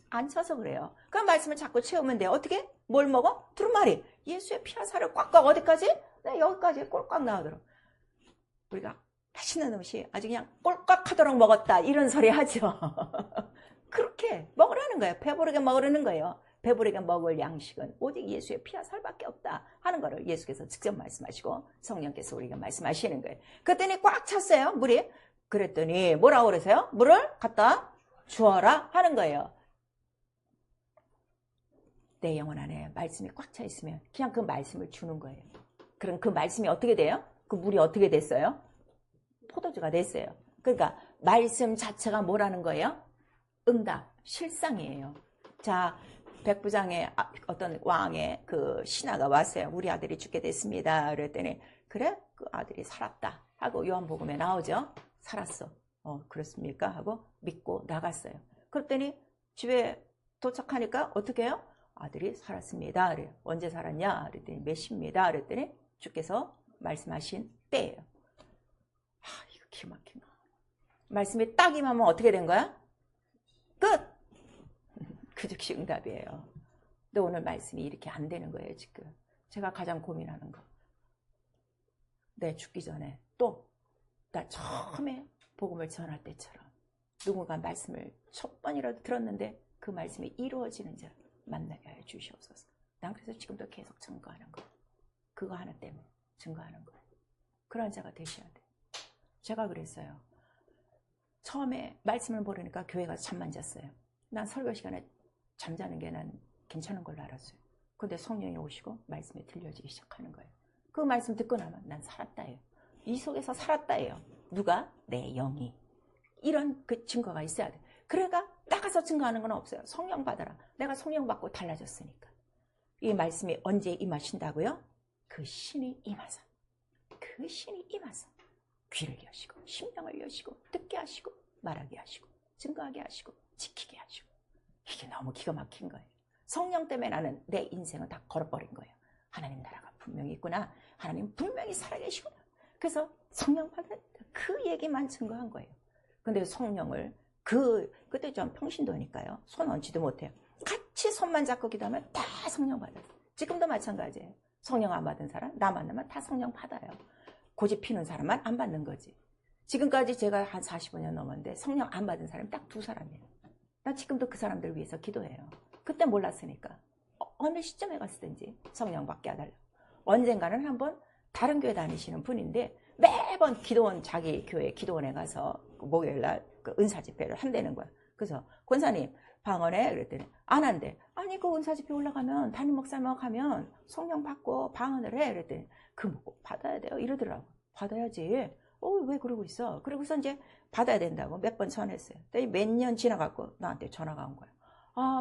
안 차서 그래요. 그럼 말씀을 자꾸 채우면 돼요. 어떻게? 뭘 먹어? 두루마리. 예수의 피와 살을 꽉꽉 어디까지? 네, 여기까지 꼴깍 나오도록. 우리가 맛있는 음식 아주 그냥 꼴깍 하도록 먹었다 이런 소리 하죠. 그렇게 먹으라는 거예요. 배부르게 먹으라는 거예요. 배부르게 먹을 양식은 오직 예수의 피와 살밖에 없다 하는 거를 예수께서 직접 말씀하시고 성령께서 우리가 말씀하시는 거예요. 그랬더니 꽉 찼어요. 물이. 그랬더니 뭐라고 그러세요? 물을 갖다 주어라 하는 거예요. 내 영혼 안에 말씀이 꽉 차 있으면 그냥 그 말씀을 주는 거예요. 그럼 그 말씀이 어떻게 돼요? 그 물이 어떻게 됐어요? 포도주가 됐어요. 그러니까 말씀 자체가 뭐라는 거예요? 응답, 실상이에요. 자, 백부장의 어떤 왕의 그 신하가 왔어요. 우리 아들이 죽게 됐습니다. 그랬더니 그래? 그 아들이 살았다 하고 요한복음에 나오죠. 살았어. 그렇습니까? 하고 믿고 나갔어요. 그랬더니 집에 도착하니까 어떻게 해요? 아들이 살았습니다. 그래요. 언제 살았냐? 그랬더니 몇 시입니다. 그랬더니 주께서 말씀하신 때예요. 이거 기가 막힌 거. 말씀이 딱 임하면 어떻게 된 거야? 끝! 그 즉시 응답이에요. 근데 오늘 말씀이 이렇게 안 되는 거예요, 지금. 제가 가장 고민하는 거. 내 죽기 전에 또 나 처음에 복음을 전할 때처럼 누군가 말씀을 첫 번이라도 들었는데 그 말씀이 이루어지는 자 만나게 하여 주시옵소서. 난 그래서 지금도 계속 증거하는 거. 그거 하나 때문에 증거하는 거예요. 그런 자가 되셔야 돼요. 제가 그랬어요. 처음에 말씀을 모르니까 교회 가서 잠만 잤어요. 난 설교 시간에 잠자는 게 난 괜찮은 걸로 알았어요. 근데 성령이 오시고 말씀이 들려지기 시작하는 거예요. 그 말씀 듣고 나면 난 살았다예요. 이 속에서 살았다예요. 누가? 내 영이. 이런 그 증거가 있어야 돼. 그러니까 나가서 증거하는 건 없어요. 성령 받아라. 내가 성령 받고 달라졌으니까. 이 말씀이 언제 임하신다고요? 그 신이 임하사. 그 신이 임하사. 귀를 여시고 심령을 여시고 듣게 하시고 말하게 하시고 증거하게 하시고 지키게 하시고. 이게 너무 기가 막힌 거예요. 성령 때문에 나는 내 인생을 다 걸어버린 거예요. 하나님 나라가 분명히 있구나. 하나님 분명히 살아계시구나. 그래서 성령 받는 그 얘기만 증거한 거예요. 근데 성령을 그때 좀 평신도니까요. 손 얹지도 못해요. 같이 손만 잡고 기도하면 다 성령 받아요. 지금도 마찬가지예요. 성령 안 받은 사람, 나 만나면 다 성령 받아요. 고집 피는 사람만 안 받는 거지. 지금까지 제가 한 45년 넘었는데 성령 안 받은 사람이 딱 2사람이에요. 나 지금도 그 사람들 위해서 기도해요. 그때 몰랐으니까. 어느 시점에 갔든지 성령 받게 해달라고. 언젠가는 한번 다른 교회 다니시는 분인데 매번 기도원, 자기 교회 기도원에 가서 목요일날 그 은사 집회를 한다는 거야. 그래서 권사님 방언해? 그랬더니 안 한대. 아니 그 은사 집회 올라가면 담임 목사만 가면 성령 받고 방언을 해. 그랬더니 그 뭐 받아야 돼요? 이러더라고. 받아야지. 왜 그러고 있어? 그러고서 이제 받아야 된다고 몇 번 전했어요. 몇 년 지나갖고 나한테 전화가 온 거야.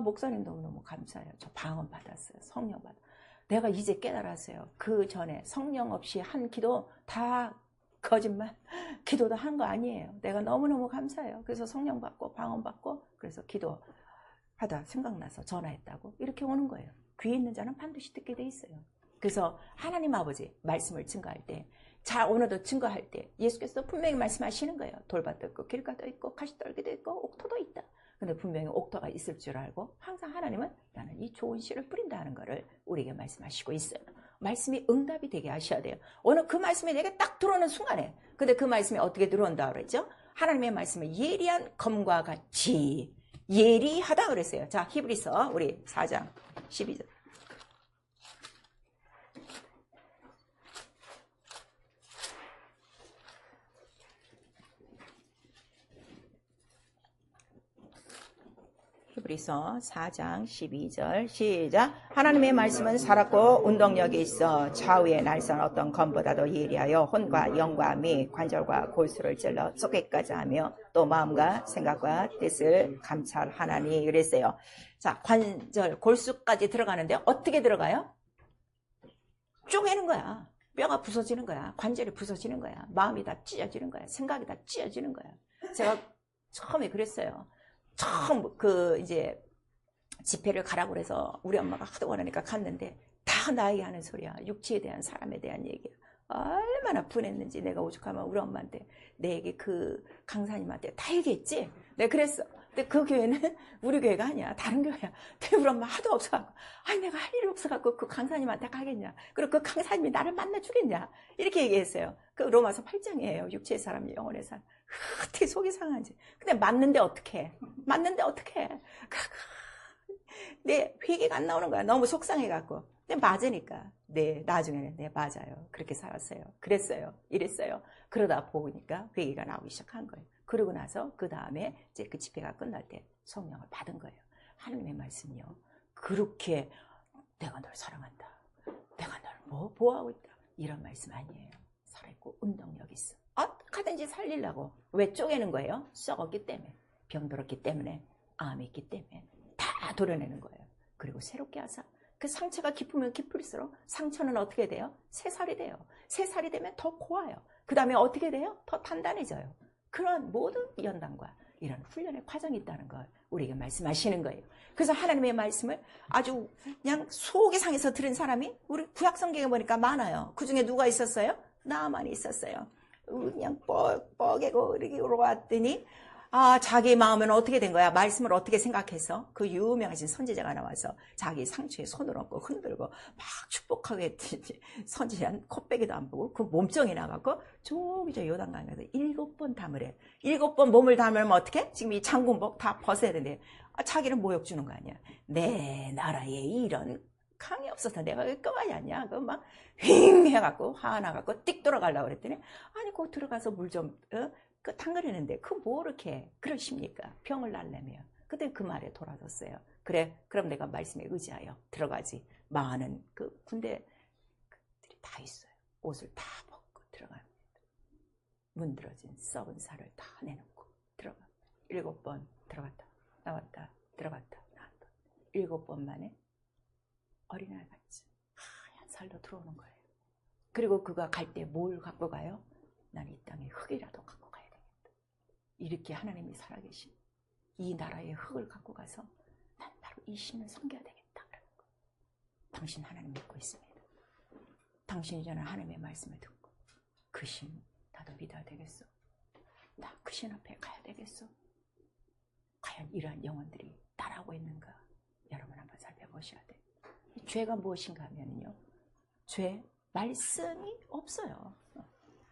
목사님 너무너무 감사해요. 저 방언 받았어요. 성령 받았어요. 내가 이제 깨달았어요. 그 전에 성령 없이 한 기도 다 거짓말. 기도도 한 거 아니에요. 내가 너무너무 감사해요. 그래서 성령 받고 방언 받고 그래서 기도하다 생각나서 전화했다고 이렇게 오는 거예요. 귀에 있는 자는 반드시 듣게 돼 있어요. 그래서 하나님 아버지 말씀을 증거할 때 자 오늘도 증거할 때 예수께서도 분명히 말씀하시는 거예요. 돌밭도 있고 길가도 있고 가시떨기도 있고 옥토도 있다. 근데 분명히 옥토가 있을 줄 알고 항상 하나님은 나는 이 좋은 씨를 뿌린다 하는 거를 우리에게 말씀하시고 있어요. 말씀이 응답이 되게 하셔야 돼요. 오늘 그 말씀이 내게 딱 들어오는 순간에 근데 그 말씀이 어떻게 들어온다 그랬죠? 하나님의 말씀은 예리한 검과 같이 예리하다 그랬어요. 자 히브리서 우리 4장 12절 히브리서 4장 12절 시작. 하나님의 말씀은 살았고 운동력이 있어 좌우의 날선 어떤 검보다도 예리하여 혼과 영과 미 관절과 골수를 찔러 쏘개까지 하며 또 마음과 생각과 뜻을 감찰하나니 그랬어요. 자, 관절 골수까지 들어가는데 어떻게 들어가요? 쪼개는 거야. 뼈가 부서지는 거야. 관절이 부서지는 거야. 마음이 다 찢어지는 거야. 생각이 다 찢어지는 거야. 제가 처음에 그랬어요. 처음 이제 집회를 가라고 그래서 우리 엄마가 하도 원하니까 갔는데 다 나에게 하는 소리야. 육체에 대한 사람에 대한 얘기야. 얼마나 분했는지 내가 오죽하면 우리 엄마한테 내 얘기 그 강사님한테 다 얘기했지. 내가 그랬어. 근데 그 교회는 우리 교회가 아니야. 다른 교회야. 근데 우리 엄마 하도 없어갖고 아니 내가 할 일이 없어갖고 그 강사님한테 가겠냐. 그리고 그 강사님이 나를 만나주겠냐. 이렇게 얘기했어요. 그 로마서 8장이에요. 육체의 사람, 영혼의 사람. 어떻게 속이 상하지. 근데 맞는데 어떡해. 맞는데 어떡해. 내 회개가 안 나오는 거야. 너무 속상해갖고. 근데 맞으니까. 네, 나중에는 네, 맞아요. 그렇게 살았어요. 그랬어요. 이랬어요. 그러다 보니까 회개가 나오기 시작한 거예요. 그러고 나서 그 다음에 이제 그 집회가 끝날 때 성령을 받은 거예요. 하나님의 말씀이요. 그렇게 내가 널 사랑한다. 내가 널 보호하고 있다. 이런 말씀 아니에요. 살아있고 운동력 있어. 어떻게든지 살리려고. 왜 쪼개는 거예요? 썩었기 때문에. 병들었기 때문에. 암이 있기 때문에. 다 도려내는 거예요. 그리고 새롭게 하사. 그 상처가 깊으면 깊을수록 상처는 어떻게 돼요? 새살이 돼요. 새살이 되면 더 고와요. 그 다음에 어떻게 돼요? 더 단단해져요. 그런 모든 연단과 이런 훈련의 과정이 있다는 걸 우리에게 말씀하시는 거예요. 그래서 하나님의 말씀을 아주 그냥 속이 상해서 들은 사람이 우리 구약성경에 보니까 많아요. 그 중에 누가 있었어요? 나만 있었어요. 그냥 뻐개고 이렇게 왔더니 자기 마음은 어떻게 된 거야? 말씀을 어떻게 생각해서 그 유명하신 선지자가 나와서 자기 상처에 손을 얹고 흔들고 막 축복하게 했더니 선지자는 코빼기도 안 보고 그 몸종이 나가고 저기 저 요단강에서 7번 담으래. 7번 몸을 담으면 어떻게? 지금 이 장군복 다 벗어야 되는데 자기는 모욕 주는 거 아니야. 내 나라에 이런 강이 없어서 내가 왜 꺼가지 않냐? 그 막 휑 해갖고 화나갖고 띡 돌아가려고 그랬더니 아니 곧 들어가서 물 좀 탕그리는데 그 뭐 이렇게 그러십니까? 병을 날래며. 그때 그 말에 돌아섰어요. 그래, 그럼 내가 말씀에 의지하여 들어가지. 많은 그 군대들이 다 있어요. 옷을 다 벗고 들어갑니다. 문드러진 썩은 살을 다 내놓고 들어가. 7번 들어갔다 나왔다 들어갔다 나왔다. 7번 만에 어린아이 같이 하얀 살도 들어오는 거예요. 그리고 그가 갈 때 뭘 갖고 가요? 난 이 땅에 흙이라도 갖고 가야 되겠다. 이렇게 하나님이 살아계신 이 나라의 흙을 갖고 가서 난 바로 이 신을 섬겨야 되겠다. 당신 하나님 믿고 있습니다. 당신이 저는 하나님의 말씀을 듣고 그 신 나도 믿어야 되겠어. 나 그 신 앞에 가야 되겠어. 과연 이러한 영혼들이 따라오고 있는가? 여러분 한번 살펴보셔야 돼요. 죄가 무엇인가 하면요. 죄, 말씀이 없어요.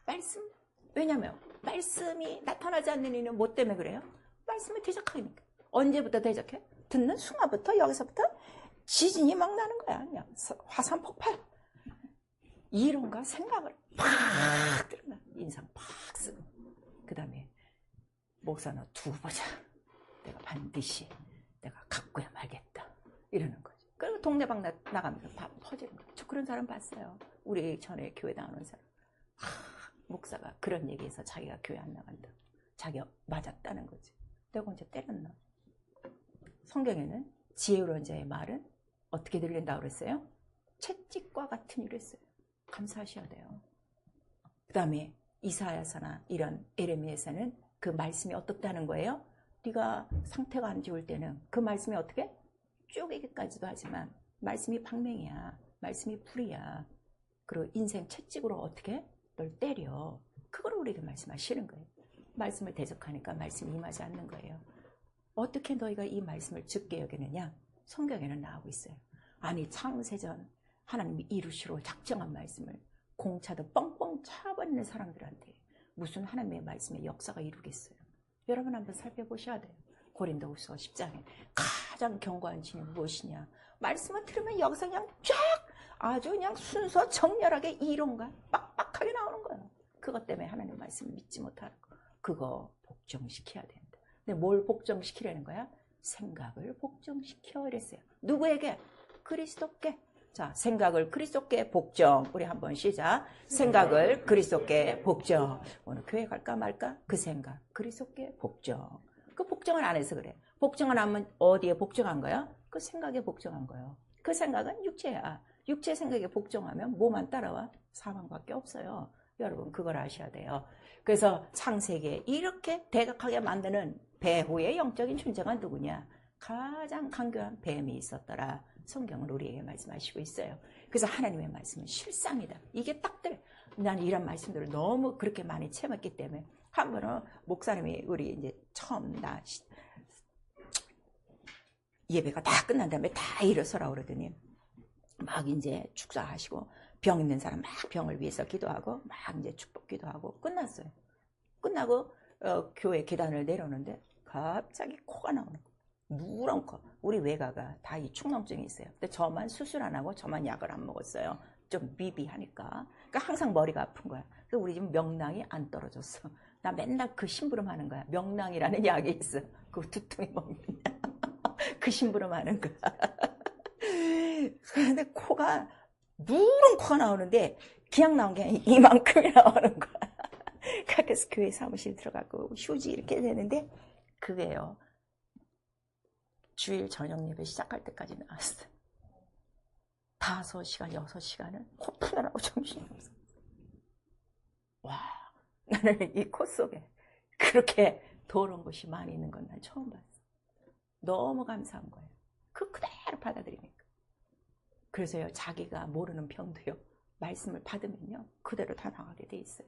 말씀. 왜냐면 말씀이 나타나지 않는 이유는 뭐 때문에 그래요? 말씀이 대적하니까. 언제부터 대적해? 듣는 순간부터 여기서부터 지진이 막 나는 거야. 그냥 화산 폭발. 이론과 생각을 팍 들어가. 인상 팍 쓰고. 그 다음에 목사 너 두고 보자. 내가 반드시 내가 갖고야 말겠다. 이러는 거지. 그리고 동네방 나가면서 퍼지는 거야. 저 그런 사람 봤어요. 우리 전에 교회 나오는 사람. 목사가 그런 얘기해서 자기가 교회 안 나간다. 자기가 맞았다는 거지. 내가 언제 때렸나? 성경에는 지혜로운 자의 말은 어떻게 들린다고 그랬어요? 채찍과 같은 일을 했어요. 감사하셔야 돼요. 그 다음에 이사야서나 이런 에레미야서는 그 말씀이 어떻다는 거예요? 네가 상태가 안 좋을 때는 그 말씀이 어떻게? 쪼개기까지도 하지만 말씀이 방맹이야. 말씀이 불이야. 그리고 인생 채찍으로 어떻게? 널 때려. 그걸 우리에게 말씀하시는 거예요. 말씀을 대적하니까 말씀이 임하지 않는 거예요. 어떻게 너희가 이 말씀을 적게 여기느냐? 성경에는 나오고 있어요. 아니 창세전 하나님이 이루시로 작정한 말씀을 공차도 뻥뻥 차버리는 사람들한테 무슨 하나님의 말씀의 역사가 이루겠어요. 여러분 한번 살펴보셔야 돼요. 고린도후서 10장에 가장 견고한 진이 무엇이냐? 말씀을 들으면 여기서 그냥 쫙 아주 그냥 순서 정렬하게 이론과 빡빡하게 나오는 거예요. 그것 때문에 하나님 말씀을 믿지 못하는 거. 그거 복종시켜야 된다. 근데 뭘 복종시키려는 거야? 생각을 복종시켜 이랬어요. 누구에게? 그리스도께. 자, 생각을 그리스도께 복종. 우리 한번 시작. 생각을 그리스도께 복종. 오늘 교회 갈까 말까? 그 생각 그리스도께 복종. 그 복종을 안 해서 그래. 복종을 하면 어디에 복종한 거야? 그 생각에 복종한 거예요. 그 생각은 육체야. 육체 생각에 복종하면 뭐만 따라와? 사망밖에 없어요. 여러분 그걸 아셔야 돼요. 그래서 창세기에 이렇게 대각하게 만드는 배후의 영적인 존재가 누구냐? 가장 강교한 뱀이 있었더라. 성경은 우리에게 말씀하시고 있어요. 그래서 하나님의 말씀은 실상이다. 이게 딱 돼. 난 이런 말씀들을 너무 그렇게 많이 채웠기 때문에 한 번은 목사님이 우리 이제 처음 예배가 다 끝난 다음에 다 일어서라 그러더니 막 이제 축사하시고 병 있는 사람 막 병을 위해서 기도하고 막 이제 축복 기도하고 끝났어요. 끝나고 교회 계단을 내려오는데 갑자기 코가 나오는 거예요. 무런 코. 우리 외가가 다 이 축농증이 있어요. 근데 저만 수술 안 하고 저만 약을 안 먹었어요. 좀 미비하니까. 그러니까 항상 머리가 아픈 거야. 그래서 우리 집 명랑이 안 떨어졌어. 나 맨날 그 심부름 하는 거야. 명랑이라는 약이 있어. 그거 두통이 먹는 그 심부름 하는 거야. 근데 코가 누런 코가 나오는데 그냥 나온 게 이만큼이 나오는 거야. 그래서 교회 사무실 들어가고 휴지 이렇게 되는데 그게요. 주일 저녁 예배 시작할 때까지 나왔어요. 5시간, 6시간은 코 푸느라고 정신이 없어. 와, 나는 이 코 속에 그렇게 더러운 것이 많이 있는 건 난 처음 봤어. 너무 감사한 거예요. 그 그대로 받아들이니까. 그래서요, 자기가 모르는 병도요, 말씀을 받으면요, 그대로 다 나가게 돼 있어요.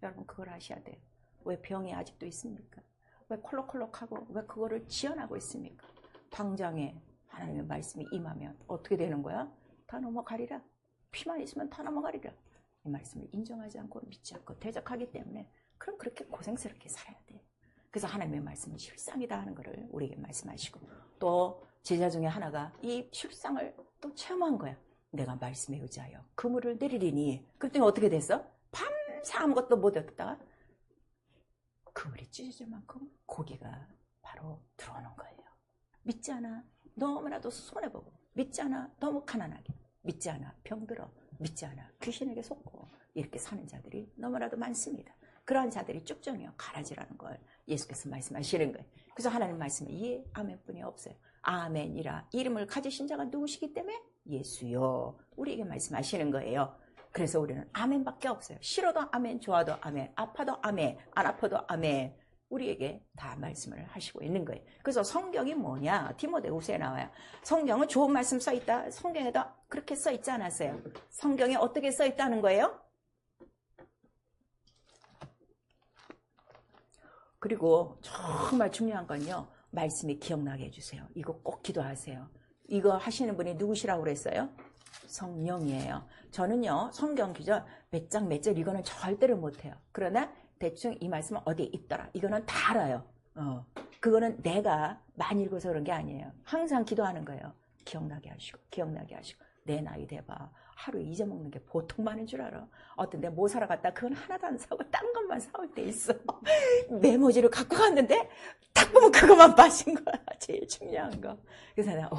여러분, 그걸 아셔야 돼요. 왜 병이 아직도 있습니까? 왜 콜록콜록하고 왜 그거를 지어나고 있습니까? 당장에 하나님의 말씀이 임하면 어떻게 되는 거야? 다 넘어가리라. 피만 있으면 다 넘어가리라. 이 말씀을 인정하지 않고 믿지 않고 대적하기 때문에 그럼 그렇게 고생스럽게 살아야 돼. 그래서 하나님의 말씀은 실상이다 하는 것을 우리에게 말씀하시고, 또 제자 중에 하나가 이 실상을 또 체험한 거야. 내가 말씀에 의지하여 그물을 내리리니. 그랬더니 어떻게 됐어? 밤새 아무것도 못 했다가 그물이 찢어질 만큼 고기가 바로 들어오는 거예요. 믿지 않아? 너무나도 손해보고, 믿지 않아? 너무 가난하게, 믿지 않아? 병들어, 믿지 않아? 귀신에게 속고, 이렇게 사는 자들이 너무나도 많습니다. 그러한 자들이 쭉정이요 가라지라는 걸 예수께서 말씀하시는 거예요. 그래서 하나님 말씀에 예, 아멘뿐이 없어요. 아멘이라 이름을 가지신 자가 누구시기 때문에 예수요, 우리에게 말씀하시는 거예요. 그래서 우리는 아멘밖에 없어요. 싫어도 아멘, 좋아도 아멘, 아파도 아멘, 안 아파도 아멘. 우리에게 다 말씀을 하시고 있는 거예요. 그래서 성경이 뭐냐? 디모데후서에 나와요. 성경은 좋은 말씀 써있다. 성경에도 그렇게 써있지 않았어요. 성경에 어떻게 써있다는 거예요? 그리고 정말 중요한 건요, 말씀이 기억나게 해주세요. 이거 꼭 기도하세요. 이거 하시는 분이 누구시라고 그랬어요? 성령이에요. 저는요, 성경 기절 몇 장 몇 절 이거는 절대로 못해요. 그러나 대충 이 말씀은 어디에 있더라, 이거는 다 알아요. 그거는 내가 많이 읽어서 그런 게 아니에요. 항상 기도하는 거예요. 기억나게 하시고, 기억나게 하시고. 내 나이 돼봐, 하루에 잊어먹는 게 보통 많은 줄 알아. 어떤 데 뭐 사러 갔다 그건 하나도 안 사고 딴 것만 사올 때 있어. 메모지를 갖고 갔는데 딱 보면 그것만 빠진 거야. 제일 중요한 거. 그래서 내가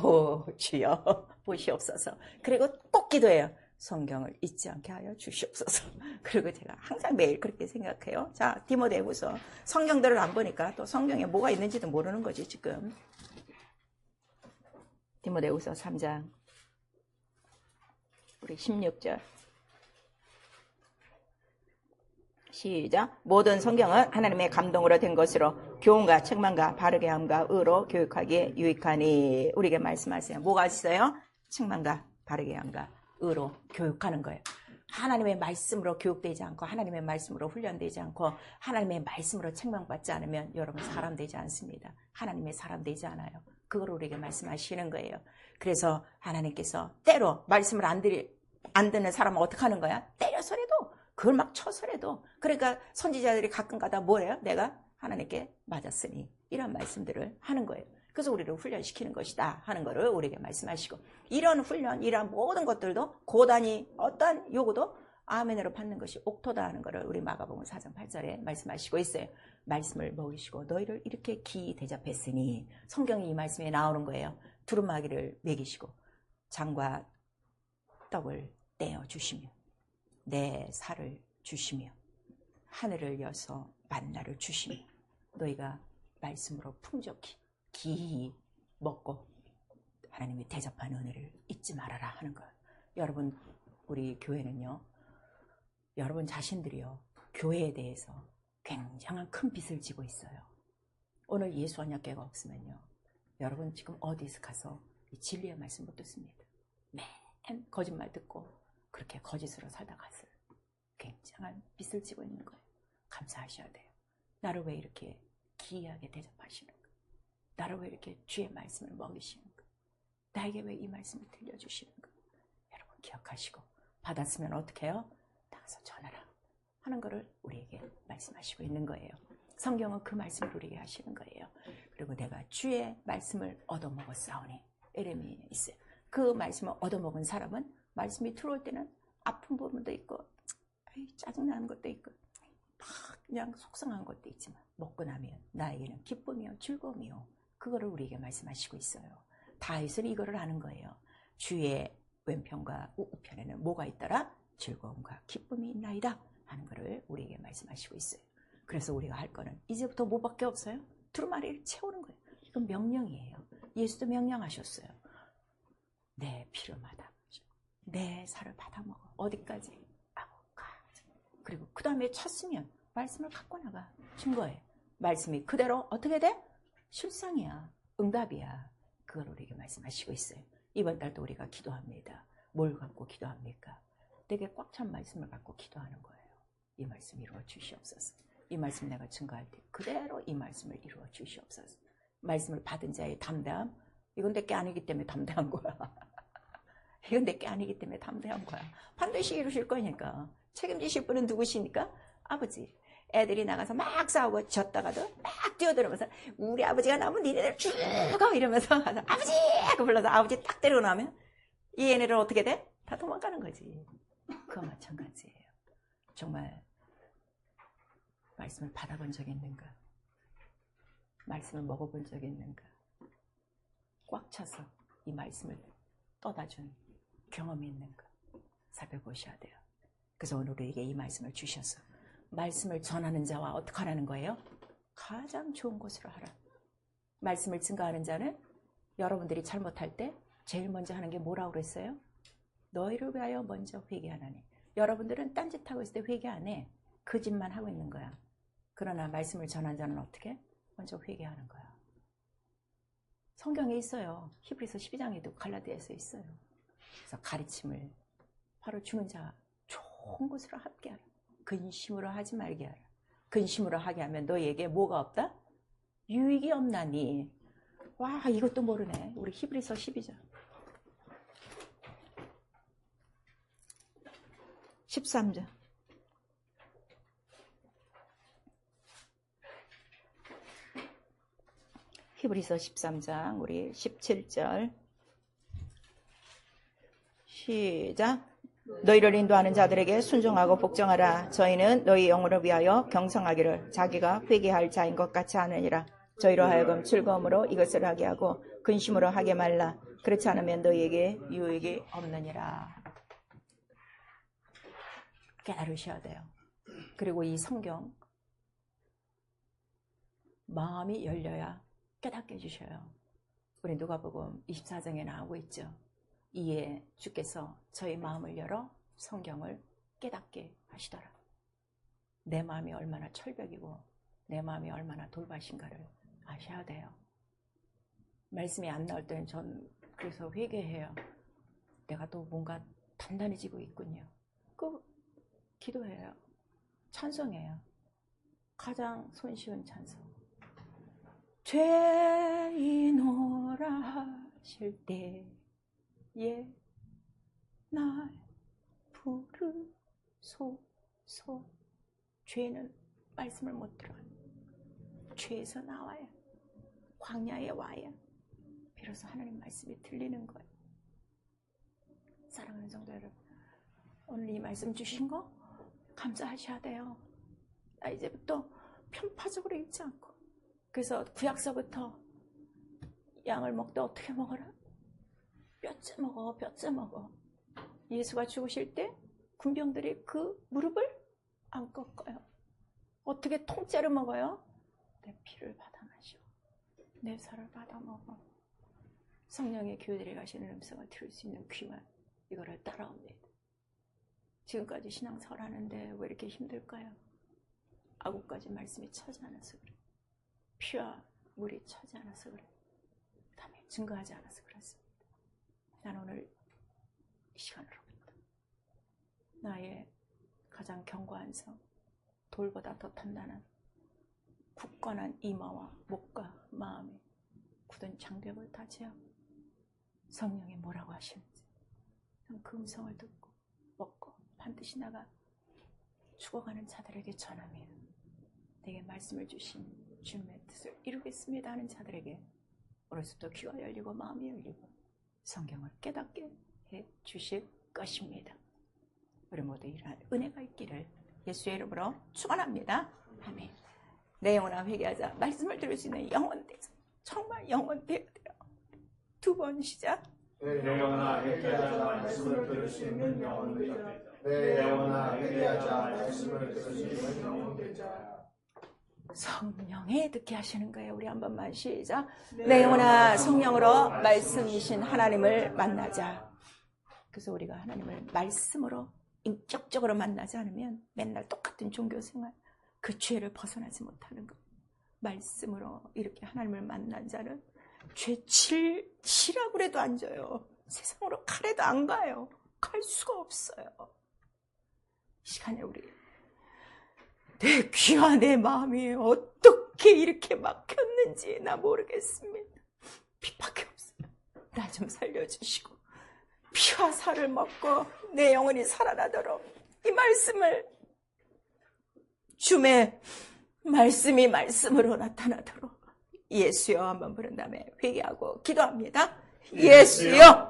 주여 보시옵소서. 그리고 꼭 기도해요. 성경을 잊지 않게 하여 주시옵소서. 그리고 제가 항상 매일 그렇게 생각해요. 자, 디모데후서. 성경들을 안 보니까 또 성경에 뭐가 있는지도 모르는 거지 지금. 디모데후서 3장 우리 16절 시작. 모든 성경은 하나님의 감동으로 된 것으로 교훈과 책망과 바르게 함과 의로 교육하기에 유익하니. 우리에게 말씀하세요. 뭐가 있어요? 책망과 바르게 함과 의로 교육하는 거예요. 하나님의 말씀으로 교육되지 않고, 하나님의 말씀으로 훈련되지 않고, 하나님의 말씀으로 책망받지 않으면 여러분 사람 되지 않습니다. 하나님의 사람 되지 않아요. 그걸 우리에게 말씀하시는 거예요. 그래서 하나님께서 때로 말씀을 안 듣는 사람은 어떻게 하는 거야? 때려서라도, 그걸 막 쳐서라도. 그러니까 선지자들이 가끔가다 뭐래요? 내가 하나님께 맞았으니, 이런 말씀들을 하는 거예요. 그래서 우리를 훈련시키는 것이다 하는 거를 우리에게 말씀하시고, 이런 훈련, 이런 모든 것들도 고단히 어떠한 요구도 아멘으로 받는 것이 옥토다 하는 것을 우리 마가복음 4장 8절에 말씀하시고 있어요. 말씀을 먹이시고 너희를 이렇게 기이 대접했으니, 성경이 이 말씀에 나오는 거예요. 두루마기를 먹이시고 장과 떡을 떼어 주시며 내 살을 주시며 하늘을 여서 만나를 주시며 너희가 말씀으로 풍족히 기이 먹고 하나님이 대접한 은혜를 잊지 말아라 하는 거예요. 여러분, 우리 교회는요, 여러분 자신들이요, 교회에 대해서 굉장한 큰 빚을 지고 있어요. 오늘 예수 언약궤가 없으면요, 여러분 지금 어디서 가서 이 진리의 말씀 못 듣습니다. 맨 거짓말 듣고 그렇게 거짓으로 살다 갔어요. 굉장한 빚을 지고 있는 거예요. 감사하셔야 돼요. 나를 왜 이렇게 기이하게 대접하시는 거예요? 나를 왜 이렇게 주의 말씀을 먹이시는 거예요? 나에게 왜 이 말씀을 들려주시는 거예요? 여러분 기억하시고, 받았으면 어떻게 해요? 나가서 전하라 하는 것을 우리에게 말씀하시고 있는 거예요. 성경은 그 말씀을 우리에게 하시는 거예요. 그리고 내가 주의 말씀을 얻어먹었사오니, 에레미야에 있어요. 그 말씀을 얻어먹은 사람은 말씀이 들어올 때는 아픈 부분도 있고 짜증나는 것도 있고 막 그냥 속상한 것도 있지만 먹고 나면 나에게는 기쁨이요 즐거움이요, 그거를 우리에게 말씀하시고 있어요. 다윗은 이거를 아는 거예요. 주의 왼편과 우편에는 뭐가 있더라? 즐거움과 기쁨이 있나이다 하는 거를 우리에게 말씀하시고 있어요. 그래서 우리가 할 거는 이제부터 뭐밖에 없어요? 두루마리를 채우는 거예요. 이건 명령이에요. 예수도 명령하셨어요. 내 피를 받아, 내 살을 받아 먹어. 어디까지? 아고까지. 그리고 그 다음에 찼으면 말씀을 갖고 나가 준 거예요. 말씀이 그대로 어떻게 돼? 실상이야, 응답이야. 그걸 우리에게 말씀하시고 있어요. 이번 달도 우리가 기도합니다. 뭘 갖고 기도합니까? 내게 꽉 찬 말씀을 갖고 기도하는 거예요. 이 말씀 이루어 주시옵소서. 이 말씀 내가 증거할 때 그대로 이 말씀을 이루어 주시옵소서. 말씀을 받은 자의 담대함, 이건 내게 아니기 때문에 담대한 거야. 이건 내게 아니기 때문에 담대한 거야. 반드시 이루실 거니까. 책임지실 분은 누구시니까? 아버지. 애들이 나가서 막 싸우고 졌다가도 막 뛰어들으면서 우리 아버지가 나면 니네들 죽어 이러면서 아버지! 하고 불러서 아버지 딱 때리고 나면 이 애네들은 어떻게 돼? 다 도망가는 거지. 그와 마찬가지예요. 정말 말씀을 받아본 적이 있는가? 말씀을 먹어본 적이 있는가? 꽉 차서 이 말씀을 떠다준 경험이 있는가? 살펴보셔야 돼요. 그래서 오늘 우리에게 이 말씀을 주셔서 말씀을 전하는 자와 어떻게 하라는 거예요? 가장 좋은 곳으로 하라. 말씀을 증거하는 자는 여러분들이 잘못할 때 제일 먼저 하는 게 뭐라고 그랬어요? 너희를 위하여 먼저 회개하나니. 여러분들은 딴짓하고 있을 때 회개 안 해. 그 짓만 하고 있는 거야. 그러나 말씀을 전한 자는 어떻게? 먼저 회개하는 거야. 성경에 있어요. 히브리서 12장에도 갈라디아에서 있어요. 그래서 가르침을 바로 주는 자 좋은 곳으로 함께 하라. 근심으로 하지 말게 하라. 근심으로 하게 하면 너희에게 뭐가 없다? 유익이 없나니. 와, 이것도 모르네. 우리 히브리서 12장 13절 히브리서 13장 우리 17절 시작. 너희를 인도하는 자들에게 순종하고 복종하라. 저희는 너희 영혼을 위하여 경성하기를 자기가 회개할 자인 것 같이 하느니라. 저희로 하여금 즐거움으로 이것을 하게 하고 근심으로 하게 말라. 그렇지 않으면 너희에게 유익이 없느니라. 깨달으셔야 돼요. 그리고 이 성경 마음이 열려야 깨닫게 해주셔요. 우리 누가복음 24장에 나오고 있죠. 이에 주께서 저희 마음을 열어 성경을 깨닫게 하시더라. 내 마음이 얼마나 철벽이고 내 마음이 얼마나 돌밭인가를 아셔야 돼요. 말씀이 안 나올 때는 전 그래서 회개해요. 내가 또 뭔가 단단해지고 있군요. 그 기도해요. 찬송해요. 가장 손쉬운 찬송. 죄인오라 하실 때에 날 부르소서. 죄는 말씀을 못 들어요. 죄에서 나와야, 광야에 와야 비로소 하나님 말씀이 들리는 거예요. 사랑하는 성도 여러분, 오늘 이 말씀 주신 거 감사하셔야 돼요. 나 이제부터 편파적으로 읽지 않고. 그래서 구약서부터 양을 먹되 어떻게 먹어라? 뼈째 먹어, 뼈째 먹어. 예수가 죽으실 때 군병들이 그 무릎을 안 꺾어요. 어떻게 통째로 먹어요? 내 피를 받아 마셔. 내 살을 받아 먹어. 성령의 교회들이 가시는 음성을 들을 수 있는 귀만 이거를 따라옵니다. 지금까지 신앙생활 하는데 왜 이렇게 힘들까요? 아구까지 말씀이 차지 않아서 그래. 피와 물이 차지 않아서 그래. 그 다음에 증거하지 않아서 그렇습니다. 나는 오늘 이 시간으로부터 나의 가장 견고한 성, 돌보다 더 단단한 굳건한 이마와 목과 마음에 굳은 장벽을 다 제하고 성령이 뭐라고 하시는지 그 음성을 듣고 먹고 반드시 나가 죽어가는 자들에게 전하며 내게 말씀을 주신 주님의 뜻을 이루겠습니다 하는 자들에게 오늘부터 귀가 열리고 마음이 열리고 성경을 깨닫게 해 주실 것입니다. 우리 모두 이러한 은혜가 있기를 예수의 이름으로 축원합니다. 아멘. 내 영혼아 회개하자. 말씀을 들을 수 있는 영혼 되자. 정말 영혼 되어야 돼요. 두 번 시작. 내 영혼아 회개하자. 말씀을 들을 수 있는 영혼 되자. 내 영혼아 회개하자. 말씀을 들을 수 있는 영혼 되자. 성령에 듣게 하시는 거예요. 우리 한 번만 시작. 내 영혼아 성령으로 말씀이신 하나님을 만나자. 그래서 우리가 하나님을 말씀으로 인격적으로 만나지 않으면 맨날 똑같은 종교생활, 그 죄를 벗어나지 못하는 것. 말씀으로 이렇게 하나님을 만난 자는 죄 치라고 해도 안 져요. 세상으로 칼에도 안 가요. 갈 수가 없어요. 이 시간에 우리 내 귀와 내 마음이 어떻게 이렇게 막혔는지 나 모르겠습니다. 피밖에 없어요. 나 좀 살려주시고 피와 살을 먹고 내 영혼이 살아나도록 이 말씀을 주의 말씀이 말씀으로 나타나도록 예수여 한번 부른 다음에 회개하고 기도합니다. 예수여